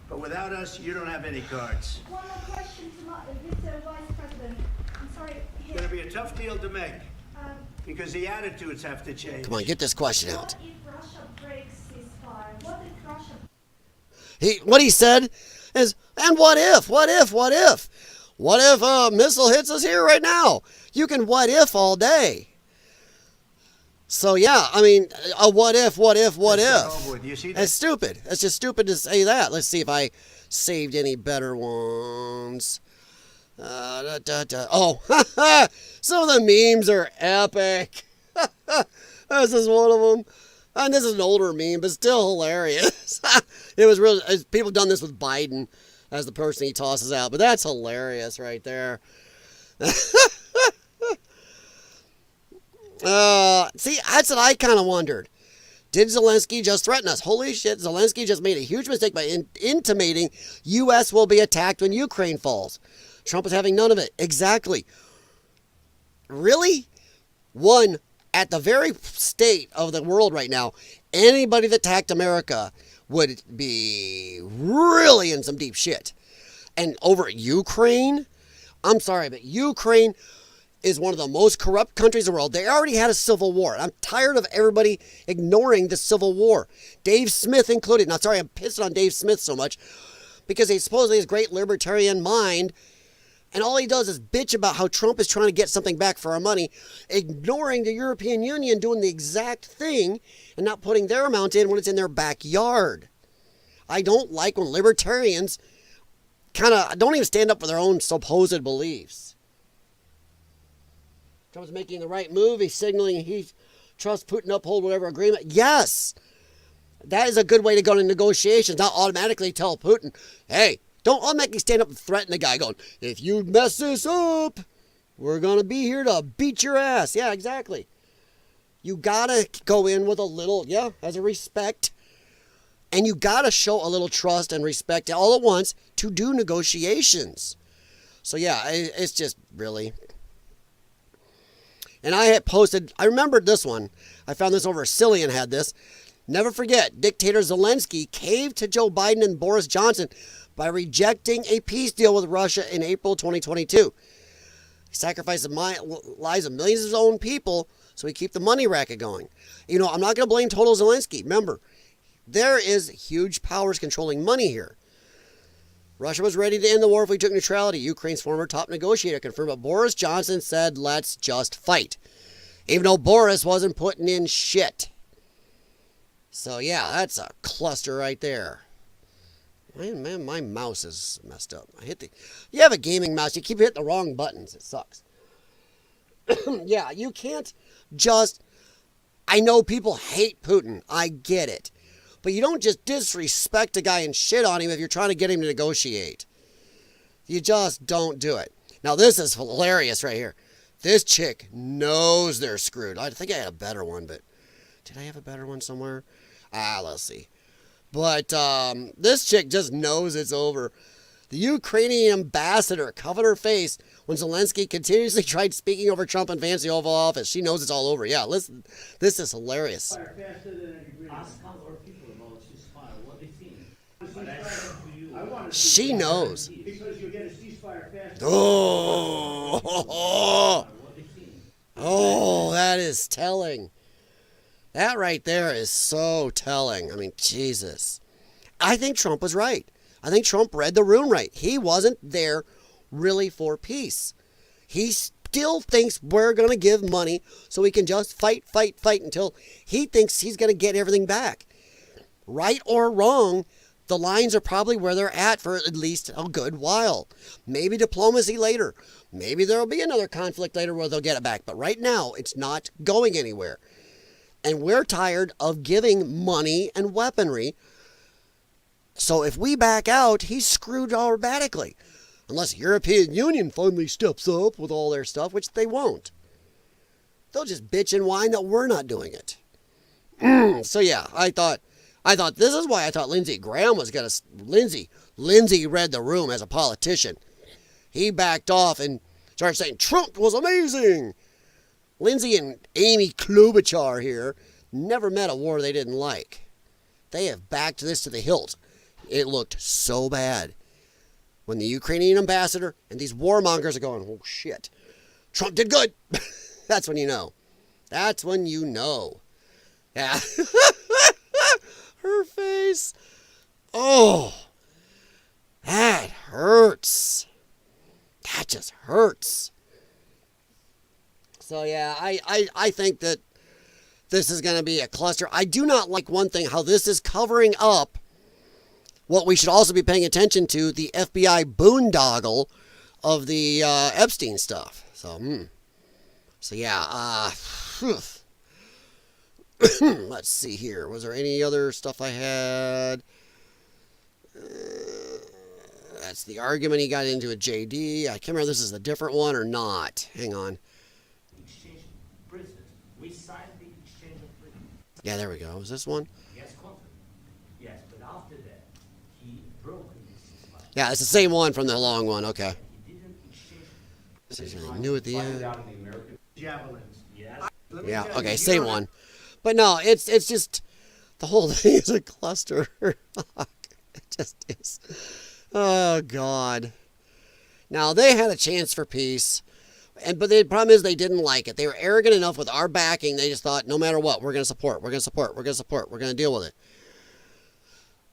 But without us, you don't have any cards.
One more question to the Vice President. I'm sorry.
It's going to be a tough deal to make because the attitudes have to change.
Come on, get this question out.
What if Russia breaks ceasefire? What if Russia...
What he said is, and what if? What if? What if? What if a missile hits us here right now? You can what if all day. So yeah, I mean, a what if, what if, what if.
You see that?
That's stupid. That's just stupid to say that. Let's see if I saved any better ones. Oh, some of the memes are epic. This is one of them. And this is an older meme, but still hilarious. It was real. People have done this with Biden as the person he tosses out, but that's hilarious right there. See, that's what I kind of wondered. Did Zelensky just threaten us? Holy shit, Zelensky just made a huge mistake by intimating U.S. will be attacked when Ukraine falls. Trump is having none of it. Exactly. Really? One, at the very state of the world right now, anybody that attacked America would be really in some deep shit. And over Ukraine, I'm sorry, but Ukraine is one of the most corrupt countries in the world. They already had a civil war. I'm tired of everybody ignoring the civil war. Dave Smith included. Now, sorry, I'm pissed on Dave Smith so much because he supposedly has great libertarian mind, and all he does is bitch about how Trump is trying to get something back for our money, ignoring the European Union doing the exact thing and not putting their amount in when it's in their backyard. I don't like when libertarians kind of don't even stand up for their own supposed beliefs. Trump's making the right move. He's signaling he trusts Putin to uphold whatever agreement. Yes, that is a good way to go into negotiations. Not automatically tell Putin, hey, don't automatically stand up and threaten the guy going, if you mess this up, we're going to be here to beat your ass. Yeah, exactly. You got to go in with a little, as a respect. And you got to show a little trust and respect all at once to do negotiations. So, yeah, it's just really. And I had posted, I remembered this one. I found this over, Cillian had this. Never forget, dictator Zelensky caved to Joe Biden and Boris Johnson by rejecting a peace deal with Russia in April 2022. He sacrificed the lives of millions of his own people so he keep the money racket going. You know, I'm not going to blame total Zelensky. Remember, there is huge powers controlling money here. Russia was ready to end the war if we took neutrality. Ukraine's former top negotiator confirmed, but Boris Johnson said, let's just fight. Even though Boris wasn't putting in shit. So yeah, that's a cluster right there. Man, my mouse is messed up. You have a gaming mouse, you keep hitting the wrong buttons. It sucks. Yeah, you can't just, I know people hate Putin. I get it. But you don't just disrespect a guy and shit on him if you're trying to get him to negotiate. You just don't do it. Now, this is hilarious right here. This chick knows they're screwed. I think I had a better one, but did I have a better one somewhere? Let's see. But this chick just knows it's over. The Ukrainian ambassador covered her face when Zelensky continuously tried speaking over Trump in fancy Oval Office. She knows it's all over. Yeah, listen, this is hilarious.
I want
She knows.
Because you get a ceasefire
Oh, oh, that is telling. That right there is so telling. I mean, Jesus. I think Trump was right. I think Trump read the room right. He wasn't there really for peace. He still thinks we're going to give money so we can just fight until he thinks he's going to get everything back. Right or wrong, the lines are probably where they're at for at least a good while. Maybe diplomacy later. Maybe there will be another conflict later where they'll get it back. But right now, it's not going anywhere. And we're tired of giving money and weaponry. So if we back out, he's screwed automatically. Unless the European Union finally steps up with all their stuff, which they won't. They'll just bitch and whine that we're not doing it. So yeah, I thought this is why I thought Lindsey Graham was going to... Lindsey read the room as a politician. He backed off and started saying, Trump was amazing. Lindsey and Amy Klobuchar here never met a war they didn't like. They have backed this to the hilt. It looked so bad. When the Ukrainian ambassador and these warmongers are going, oh shit, Trump did good. That's when you know. That's when you know. Yeah. Her face. Oh, that hurts. That just hurts. So yeah, I think that this is going to be a cluster. I do not like one thing, how this is covering up what we should also be paying attention to, the FBI boondoggle of the Epstein stuff. So yeah, let's see here. Was there any other stuff I had? That's the argument he got into with JD. I can't remember if this is a different one or not. Hang on.
Exchange prisoners. We signed the exchange of prisoners.
Yeah, there we go. Is this one?
Yes, confirmed. Yes, but after that, he broke this ceasefire.
Yeah, it's the same one from the long one. Okay.
He didn't exchange.
So he's really new at the end.
Javelins.
Yes.
Yeah, okay, same one. But no, it's just, the whole thing is a cluster. It just is. Oh, God. Now, they had a chance for peace, but the problem is they didn't like it. They were arrogant enough with our backing, they just thought, no matter what, we're going to support, we're going to support, we're going to support, we're going to deal with it.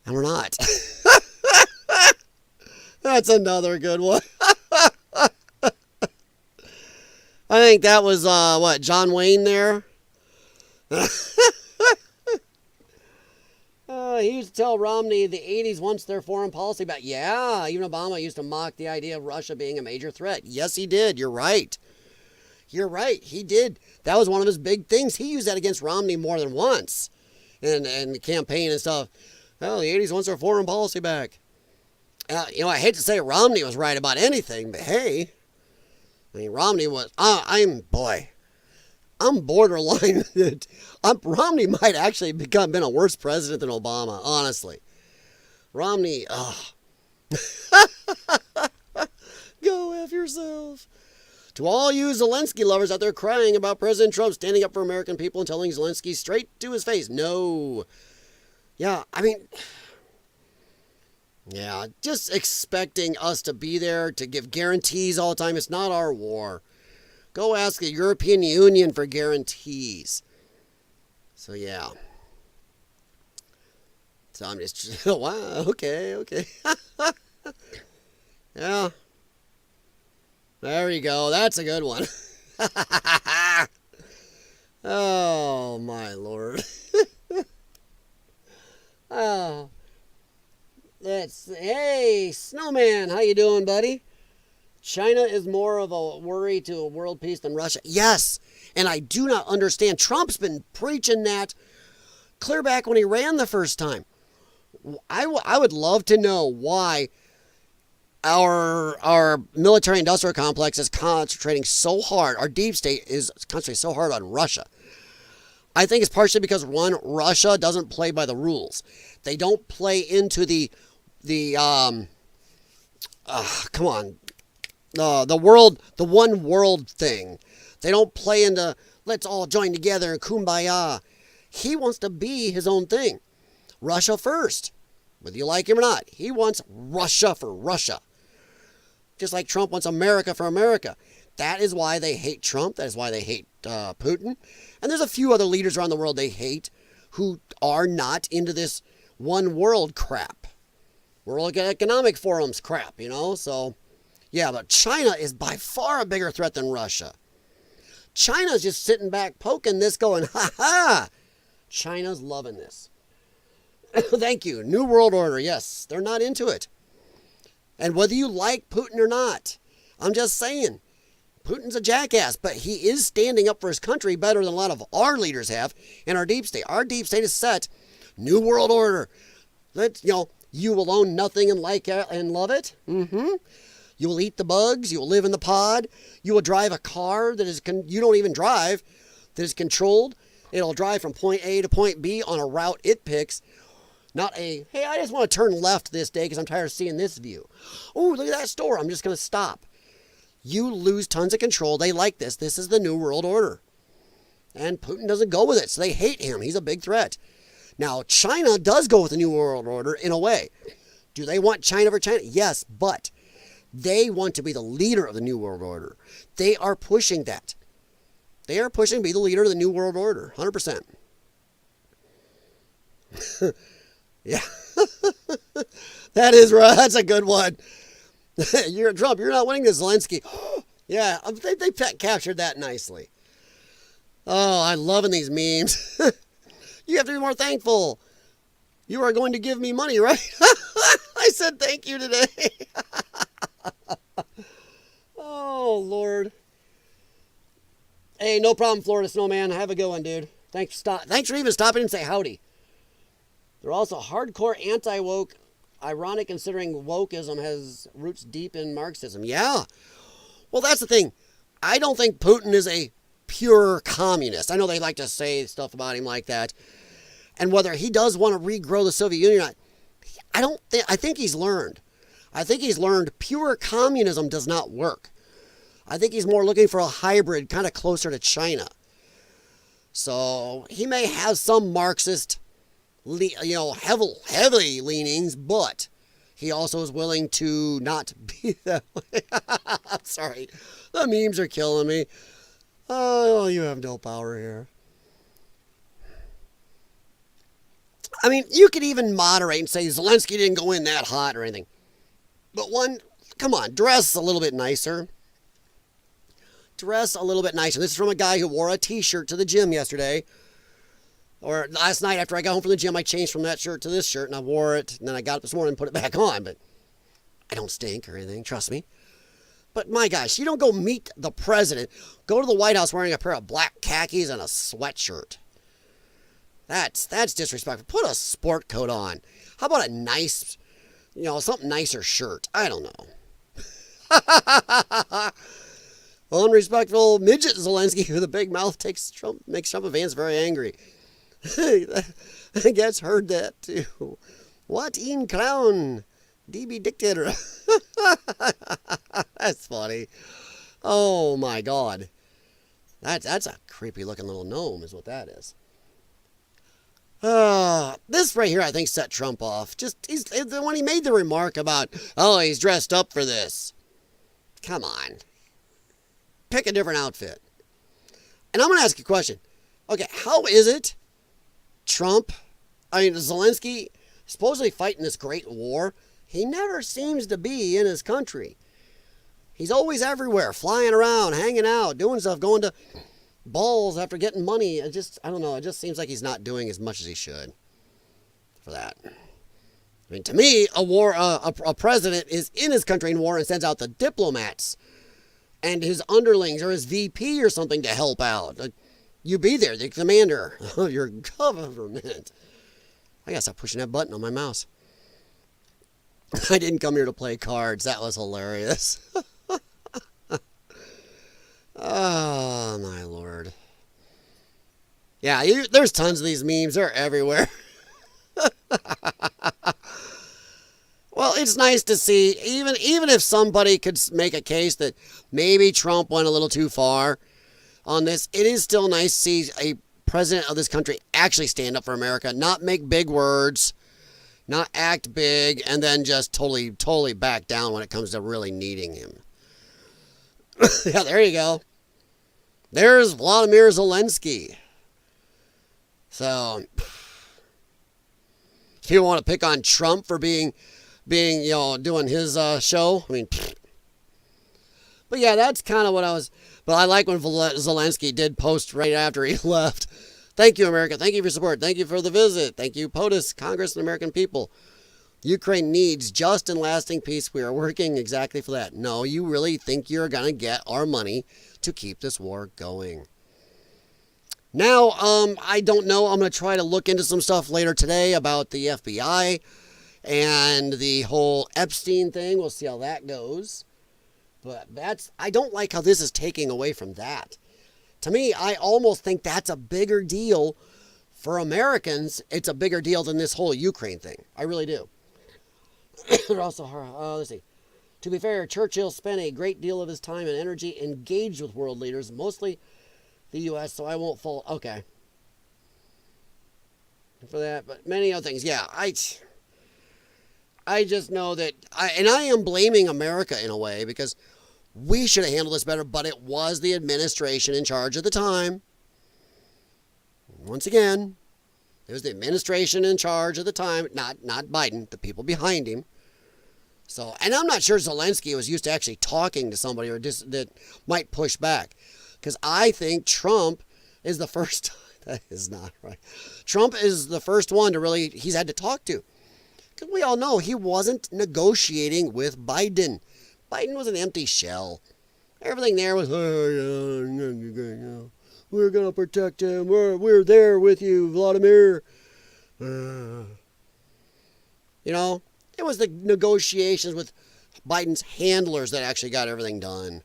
And we're not. That's another good one. I think that was, John Wayne there? He used to tell Romney the 80s wants their foreign policy back. Yeah, even Obama used to mock the idea of Russia being a major threat. Yes, he did. You're right. You're right. He did. That was one of his big things. He used that against Romney more than once in the campaign and stuff. Well, the 80s wants their foreign policy back. I hate to say Romney was right about anything, but hey, I mean, Romney was, I'm borderline. Romney might actually been a worse president than Obama, honestly. Romney, go F yourself. To all you Zelensky lovers out there crying about President Trump standing up for American people and telling Zelensky straight to his face, no. Yeah, I mean, yeah, just expecting us to be there to give guarantees all the time. It's not our war. Go ask the European Union for guarantees. So, yeah. So, I'm just, wow, okay. Yeah. There you go. That's a good one. Oh, my Lord. Oh. Hey, Snowman, how you doing, buddy? China is more of a worry to world peace than Russia. Yes, and I do not understand. Trump's been preaching that clear back when he ran the first time. I would love to know why our military-industrial complex is concentrating so hard, our deep state is concentrating so hard on Russia. I think it's partially because, one, Russia doesn't play by the rules. They don't play into the one world thing. They don't play into, let's all join together and kumbaya. He wants to be his own thing. Russia first. Whether you like him or not. He wants Russia for Russia. just like Trump wants America for America. That is why they hate Trump. That is why they hate Putin. And there's a few other leaders around the world they hate who are not into this one world crap. World Economic Forums crap, you know? So, yeah, but China is by far a bigger threat than Russia. China's just sitting back poking this going, ha-ha! China's loving this. Thank you. New World Order, yes. They're not into it. And whether you like Putin or not, I'm just saying, Putin's a jackass, but he is standing up for his country better than a lot of our leaders have in our deep state. Our deep state is set. New World Order. You will own nothing and like and love it. You will eat the bugs. You will live in the pod. You will drive a car that is you don't even drive, that is controlled. It'll drive from point A to point B on a route it picks. Not a, hey, I just want to turn left this day because I'm tired of seeing this view. Oh, look at that store. I'm just going to stop. You lose tons of control. They like this. This is the New World Order. And Putin doesn't go with it, so they hate him. He's a big threat. Now, China does go with the New World Order in a way. Do they want China for China? Yes, but they want to be the leader of the New World Order. They are pushing that. They are pushing to be the leader of the New World Order, 100%. Yeah. That is right. That's a good one. You're Trump. You're not winning this, Zelensky. Yeah, they captured that nicely. Oh, I'm loving these memes. You have to be more thankful. You are going to give me money, right? I said thank you today. Oh, Lord. Hey, no problem, Florida Snowman. Have a good one, dude. Thanks for even stopping and say howdy. They're also hardcore anti-woke, ironic considering wokeism has roots deep in Marxism. Yeah. Well, that's the thing. I don't think Putin is a pure communist. I know they like to say stuff about him like that. And whether he does want to regrow the Soviet Union or not, I think he's learned. I think he's learned pure communism does not work. I think he's more looking for a hybrid kind of closer to China. So he may have some Marxist, heavily leanings, but he also is willing to not be that way. I'm sorry. The memes are killing me. Oh, you have no power here. I mean, you could even moderate and say Zelensky didn't go in that hot or anything. But come on, dress a little bit nicer. Dress a little bit nicer. This is from a guy who wore a t-shirt to the gym yesterday. Or last night after I got home from the gym, I changed from that shirt to this shirt and I wore it. And then I got up this morning and put it back on. But I don't stink or anything, trust me. But my gosh, you don't go meet the president. Go to the White House wearing a pair of black khakis and a sweatshirt. That's disrespectful. Put a sport coat on. How about a nice, something nicer shirt? I don't know. Unrespectful midget Zelensky with a big mouth makes Trump fans very angry. I guess heard that too. What in crown? DB dictator. That's funny. Oh my God. That's a creepy looking little gnome is what that is. This right here I think set Trump off. When he made the remark about, he's dressed up for this. Come on. Pick a different outfit. And I'm going to ask you a question. Okay, how is it Zelensky supposedly fighting this great war? He never seems to be in his country. He's always everywhere, flying around, hanging out, doing stuff, going to balls after getting money. I don't know. It just seems like he's not doing as much as he should for that. I mean, to me, a president is in his country in war and sends out the diplomats and his underlings or his VP or something to help out. You be there, the commander of your government. I gotta stop pushing that button on my mouse. I didn't come here to play cards. That was hilarious. Oh, my Lord. Yeah, there's tons of these memes. They're everywhere. Well, it's nice to see, even if somebody could make a case that maybe Trump went a little too far on this, it is still nice to see a president of this country actually stand up for America, not make big words, not act big and then just totally back down when it comes to really needing him. Yeah, there you go. There's Volodymyr Zelensky. So, if people want to pick on Trump for being, doing his show, I mean, but yeah, that's kind of what I was. But I like when Zelensky did post right after he left. Thank you, America. Thank you for your support. Thank you for the visit. Thank you, POTUS, Congress, and American people. Ukraine needs just and lasting peace. We are working exactly for that. No, you really think you're going to get our money to keep this war going? Now, I don't know. I'm going to try to look into some stuff later today about the FBI and the whole Epstein thing. We'll see how that goes. But I don't like how this is taking away from that. To me, I almost think that's a bigger deal for Americans. It's a bigger deal than this whole Ukraine thing. I really do. They're also, let's see. To be fair, Churchill spent a great deal of his time and energy engaged with world leaders, mostly the U.S., so I won't fall. Okay. For that, but many other things. Yeah, I just know that, I am blaming America in a way because we should have handled this better, but it was the administration in charge at the time. Once again, it was the administration in charge at the time, not Biden, the people behind him. So, and I'm not sure Zelensky was used to actually talking to somebody or that might push back. Because I think Trump is the first, that is not right. Trump is the first one to really, he's had to talk to. Because we all know he wasn't negotiating with Biden. Biden was an empty shell. Everything there was, we're going to protect him. We're there with you, Volodymyr. It was the negotiations with Biden's handlers that actually got everything done.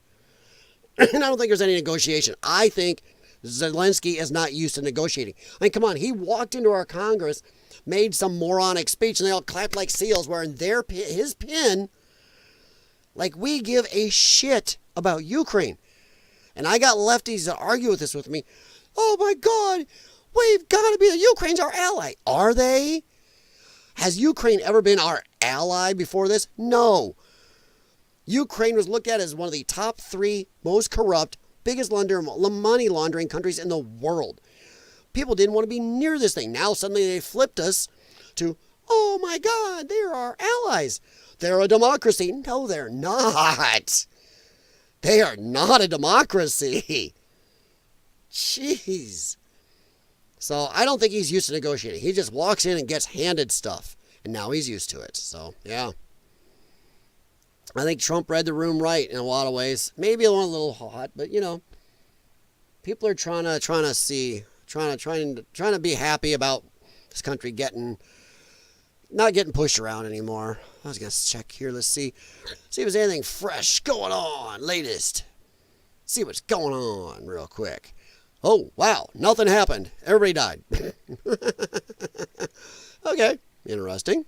And I don't think there's any negotiation. I think Zelensky is not used to negotiating. I mean, come on. He walked into our Congress, made some moronic speech, and they all clapped like seals wearing his pin. Like, we give a shit about Ukraine. And I got lefties that argue with this with me. Oh, my God. We've got to be, the Ukraine's our ally. Are they? Has Ukraine ever been our ally before this? No. Ukraine was looked at as one of the top 3 most corrupt, biggest money laundering countries in the world. People didn't want to be near this thing. Now suddenly they flipped us to, oh my God, they're our allies. They're a democracy. No, they're not. They are not a democracy. Jeez. So I don't think he's used to negotiating. He just walks in and gets handed stuff. And now he's used to it. So, yeah. I think Trump read the room right in a lot of ways. Maybe a little hot, but people are trying to be happy about this country not getting pushed around anymore. I was gonna check here. Let's see if there's anything fresh going on, latest. See what's going on real quick. Oh wow, nothing happened. Everybody died. Okay, interesting.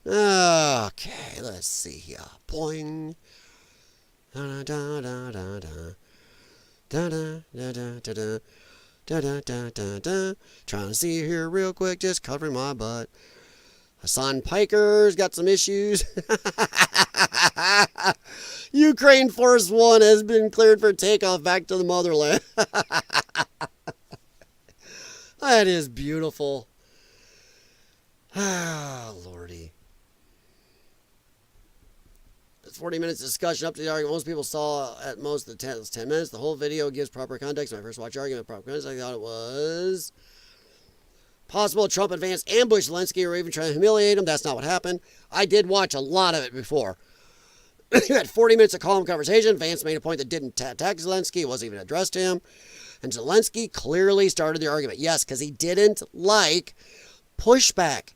Okay, let's see here. Boing. Da da da da da da da da da da da da da da da. Trying to see here real quick, just covering my butt. Hassan Piker's got some issues. Ukraine Force 1 has been cleared for takeoff back to the motherland. That is beautiful. Ah, Lordy. 40 minutes discussion up to the argument. Most people saw at most the 10 minutes. The whole video gives proper context. When I first watched the argument, proper context, I thought it was possible Trump advanced ambush Zelensky or even try to humiliate him. That's not what happened. I did watch a lot of it before. You had 40 minutes of calm conversation. Vance made a point that didn't attack Zelensky. It wasn't even addressed to him. And Zelensky clearly started the argument. Yes, because he didn't like pushback.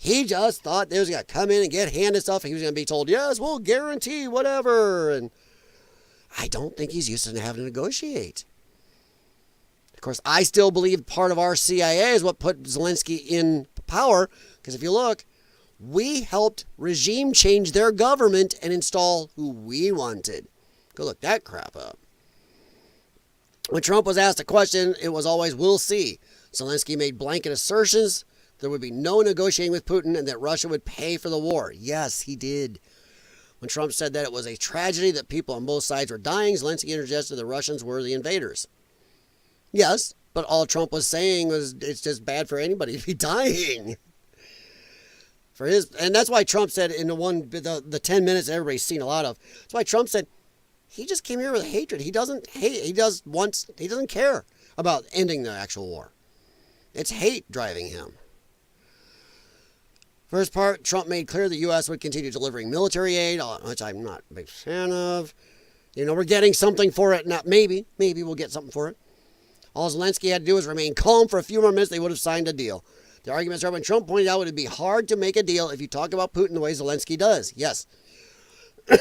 He just thought they was going to come in and get handed stuff. And he was going to be told, yes, we'll guarantee whatever. And I don't think he's used to having to negotiate. Of course, I still believe part of our CIA is what put Zelensky in power. Because if you look, we helped regime change their government and install who we wanted. Go look that crap up. When Trump was asked a question, it was always, we'll see. Zelensky made blanket assertions there would be no negotiating with Putin and that Russia would pay for the war. Yes, he did. When Trump said that it was a tragedy that people on both sides were dying, Zelensky interjected the Russians were the invaders. Yes, but all Trump was saying was it's just bad for anybody to be dying. And that's why Trump said in the 10 minutes everybody's seen a lot of. That's why Trump said he just came here with hatred. He doesn't hate. He doesn't care about ending the actual war. It's hate driving him. First part, Trump made clear the U.S. would continue delivering military aid, which I'm not a big fan of. We're getting something for it. Not maybe we'll get something for it. All Zelensky had to do was remain calm for a few more minutes. They would have signed a deal. The argument started when Trump pointed out it would be hard to make a deal if you talk about Putin the way Zelensky does. Yes.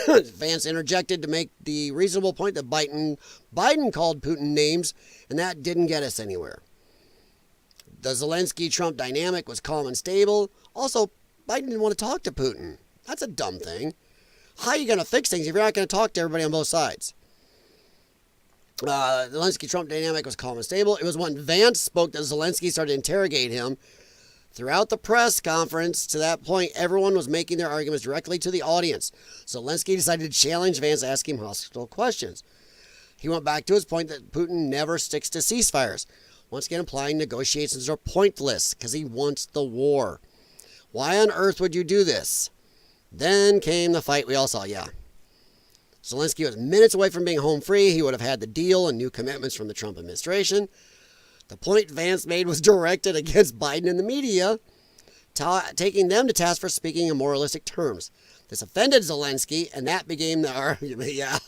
Vance interjected to make the reasonable point that Biden called Putin names, and that didn't get us anywhere. The Zelensky-Trump dynamic was calm and stable. Also, Biden didn't want to talk to Putin. That's a dumb thing. How are you going to fix things if you're not going to talk to everybody on both sides? The Zelensky-Trump dynamic was calm and stable. It was when Vance spoke that Zelensky started to interrogate him. Throughout the press conference, to that point, everyone was making their arguments directly to the audience. Zelensky decided to challenge Vance, ask him hostile questions. He went back to his point that Putin never sticks to ceasefires, once again implying negotiations are pointless because he wants the war. Why on earth would you do this? Then came the fight we all saw, yeah. Zelensky was minutes away from being home free. He would have had the deal and new commitments from the Trump administration. The point Vance made was directed against Biden and the media, taking them to task for speaking in moralistic terms. This offended Zelensky, and that became the argument, yeah.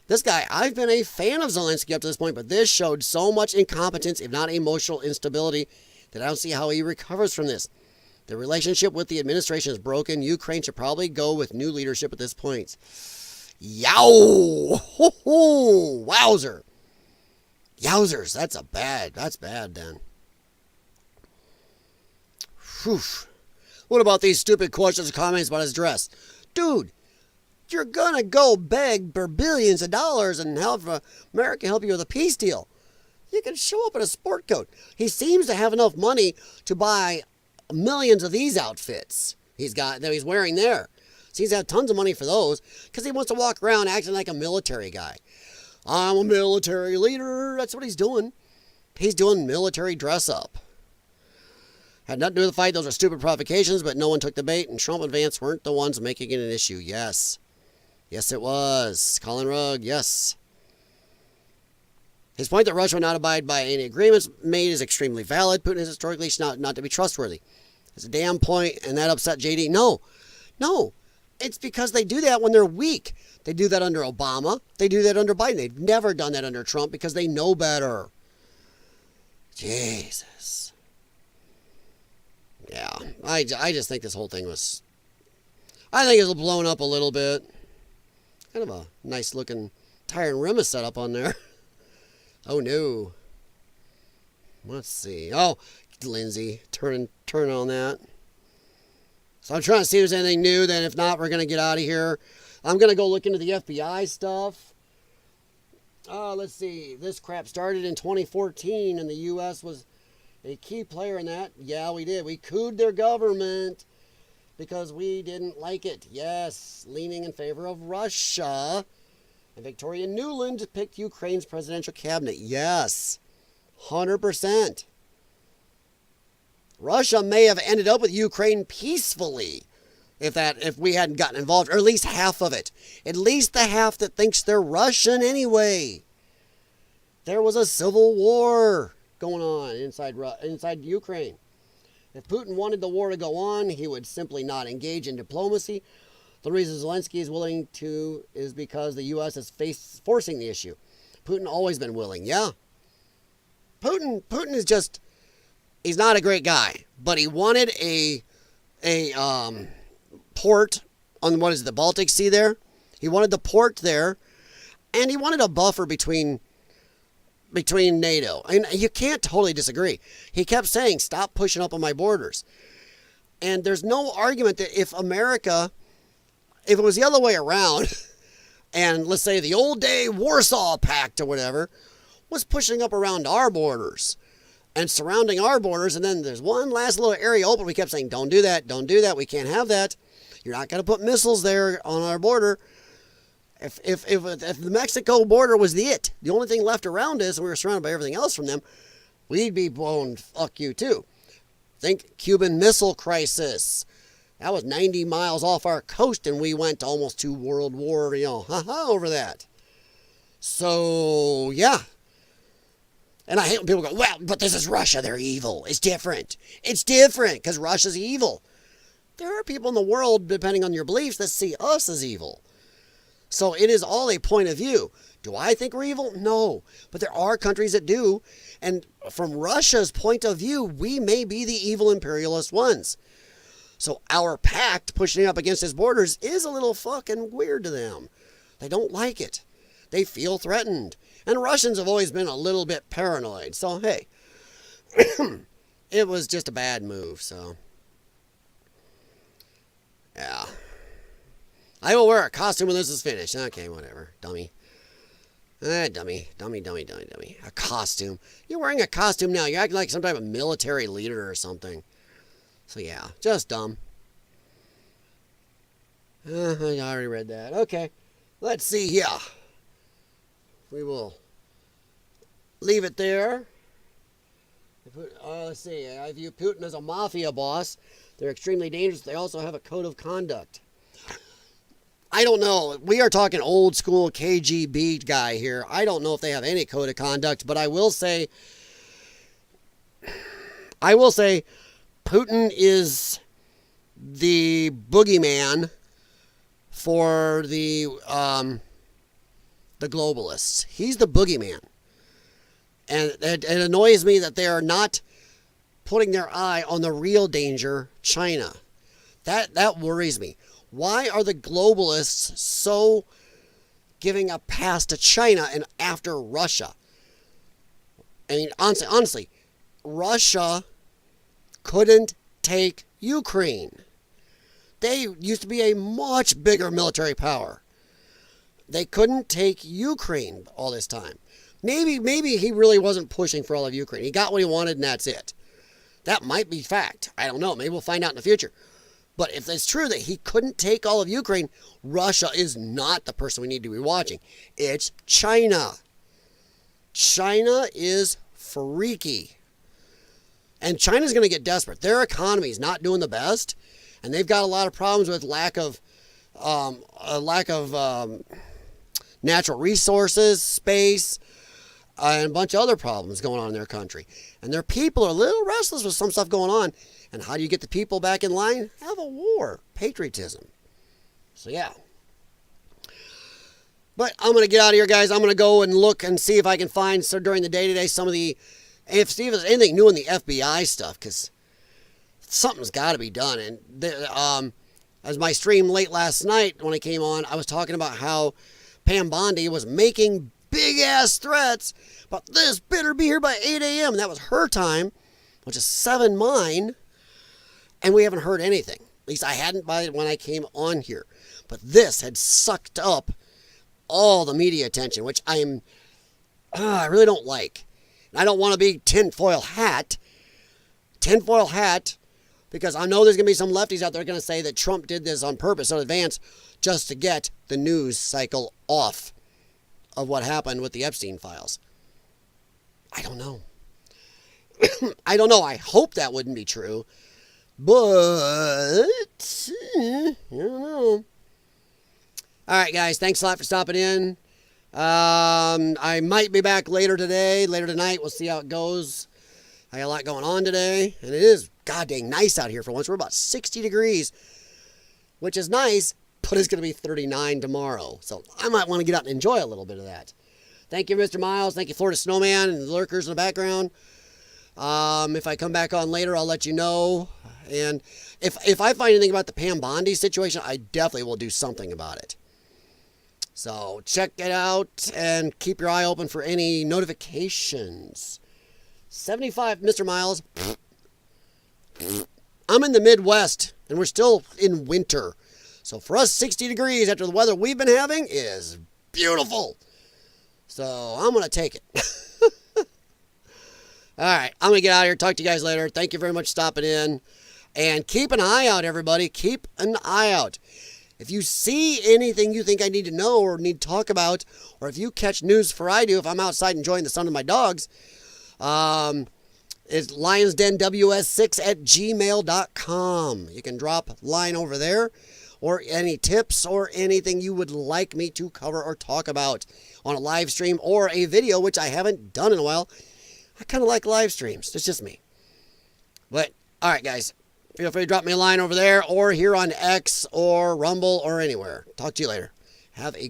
This guy, I've been a fan of Zelensky up to this point, but this showed so much incompetence, if not emotional instability, that I don't see how he recovers from this. The relationship with the administration is broken. Ukraine should probably go with new leadership at this point. Yow! Ho, ho! Wowzer! Yowzers, that's bad then. Whew. What about these stupid questions and comments about his dress? Dude, you're gonna go beg for billions of dollars and have America help you with a peace deal. You can show up in a sport coat. He seems to have enough money to buy millions of these outfits that he's wearing there. Seems to have tons of money for those because he wants to walk around acting like a military guy. I'm a military leader. That's what he's doing. He's doing military dress up. Had nothing to do with the fight. Those are stupid provocations, but no one took the bait, and Trump and Vance weren't the ones making it an issue. Yes. Yes, it was. Colin Rugg, yes. His point that Russia would not abide by any agreements made is extremely valid. Putin is historically not to be trustworthy. It's a damn point, and that upset JD. No. It's because they do that when they're weak. They do that under Obama. They do that under Biden. They've never done that under Trump because they know better. Jesus. Yeah, I just think this whole thing was... I think it was blown up a little bit. Kind of a nice looking tire and rim is set up on there. Oh no. Let's see. Oh, Lindsay, turn on that. So I'm trying to see if there's anything new. Then if not, we're going to get out of here. I'm going to go look into the FBI stuff. Let's see. This crap started in 2014 and the U.S. was a key player in that. Yeah, we did. We cooed their government because we didn't like it. Yes, leaning in favor of Russia. And Victoria Nuland picked Ukraine's presidential cabinet. Yes, 100%. Russia may have ended up with Ukraine peacefully if we hadn't gotten involved, or at least half of it. At least the half that thinks they're Russian anyway. There was a civil war going on inside Ukraine. If Putin wanted the war to go on, he would simply not engage in diplomacy. The reason Zelensky is willing to is because the U.S. is forcing the issue. Putin always been willing, yeah. Putin is just... He's not a great guy, but he wanted a port on, what is it, the Baltic Sea there? He wanted the port there, and he wanted a buffer between NATO. And you can't totally disagree. He kept saying, stop pushing up on my borders. And there's no argument that if it was the other way around, and let's say the old day Warsaw Pact or whatever, was pushing up around our borders, and surrounding our borders. And then there's one last little area open. We kept saying, don't do that. Don't do that. We can't have that. You're not going to put missiles there on our border. If the Mexico border was the only thing left around us, and we were surrounded by everything else from them, we'd be blown fuck you too. Think Cuban Missile Crisis. That was 90 miles off our coast, and we went almost to World War, over that. So, yeah. And I hate when people go, well, but this is Russia. They're evil. It's different. It's different because Russia's evil. There are people in the world, depending on your beliefs, that see us as evil. So it is all a point of view. Do I think we're evil? No. But there are countries that do. And from Russia's point of view, we may be the evil imperialist ones. So our pact pushing up against his borders is a little fucking weird to them. They don't like it. They feel threatened. And Russians have always been a little bit paranoid. So, hey, it was just a bad move. So, yeah. I will wear a costume when this is finished. Okay, whatever. Dummy. Dummy. A costume. You're wearing a costume now. You're acting like some type of military leader or something. So, yeah. Just dumb. I already read that. Okay. Let's see here. We will leave it there. Let's see. I view Putin as a mafia boss. They're extremely dangerous. They also have a code of conduct. I don't know. We are talking old school KGB guy here. I don't know if they have any code of conduct, but I will say Putin is the boogeyman for the globalists. He's the boogeyman. And it annoys me that they are not putting their eye on the real danger, China. That worries me. Why are the globalists so giving a pass to China and after Russia? I mean, honestly, Russia couldn't take Ukraine. They used to be a much bigger military power. They couldn't take Ukraine all this time. Maybe he really wasn't pushing for all of Ukraine. He got what he wanted and that's it. That might be fact. I don't know. Maybe we'll find out in the future. But if it's true that he couldn't take all of Ukraine, Russia is not the person we need to be watching. It's China. China is freaky. And China's going to get desperate. Their economy is not doing the best. And they've got a lot of problems with lack of natural resources, space, and a bunch of other problems going on in their country. And their people are a little restless with some stuff going on. And how do you get the people back in line? Have a war. Patriotism. So, yeah. But I'm going to get out of here, guys. I'm going to go and look and see if I can find, during the day today, see if there's anything new in the FBI stuff, because something's got to be done. And as my stream late last night when I came on, I was talking about how Pam Bondi was making big-ass threats, but this better be here by 8 a.m. That was her time, which is 7 mine. And we haven't heard anything. At least I hadn't by when I came on here. But this had sucked up all the media attention, which I really don't like. And I don't want to be tinfoil hat, because I know there's going to be some lefties out there going to say that Trump did this on purpose in advance just to get the news cycle off of what happened with the Epstein files. I don't know. I don't know. I hope that wouldn't be true. But, I don't know. All right, guys. Thanks a lot for stopping in. I might be back later tonight. We'll see how it goes. I got a lot going on today. And it is goddamn nice out here for once. We're about 60 degrees, which is nice, but it's going to be 39 tomorrow. So I might want to get out and enjoy a little bit of that. Thank you, Mr. Miles. Thank you, Florida Snowman and the lurkers in the background. If I come back on later, I'll let you know. And if I find anything about the Pam Bondi situation, I definitely will do something about it. So check it out and keep your eye open for any notifications. 75, Mr. Miles. I'm in the Midwest, and we're still in winter. So for us, 60 degrees after the weather we've been having is beautiful. So I'm going to take it. All right, I'm going to get out of here. Talk to you guys later. Thank you very much for stopping in. And keep an eye out, everybody. Keep an eye out. If you see anything you think I need to know or need to talk about, or if you catch news for I do, if I'm outside enjoying the sun of my dogs, it's lionsdenws6@gmail.com. You can drop line over there, or any tips or anything you would like me to cover or talk about on a live stream or a video, which I haven't done in a while. I kind of like live streams. It's just me. But, all right, guys. Feel free to drop me a line over there or here on X or Rumble or anywhere. Talk to you later. Have a good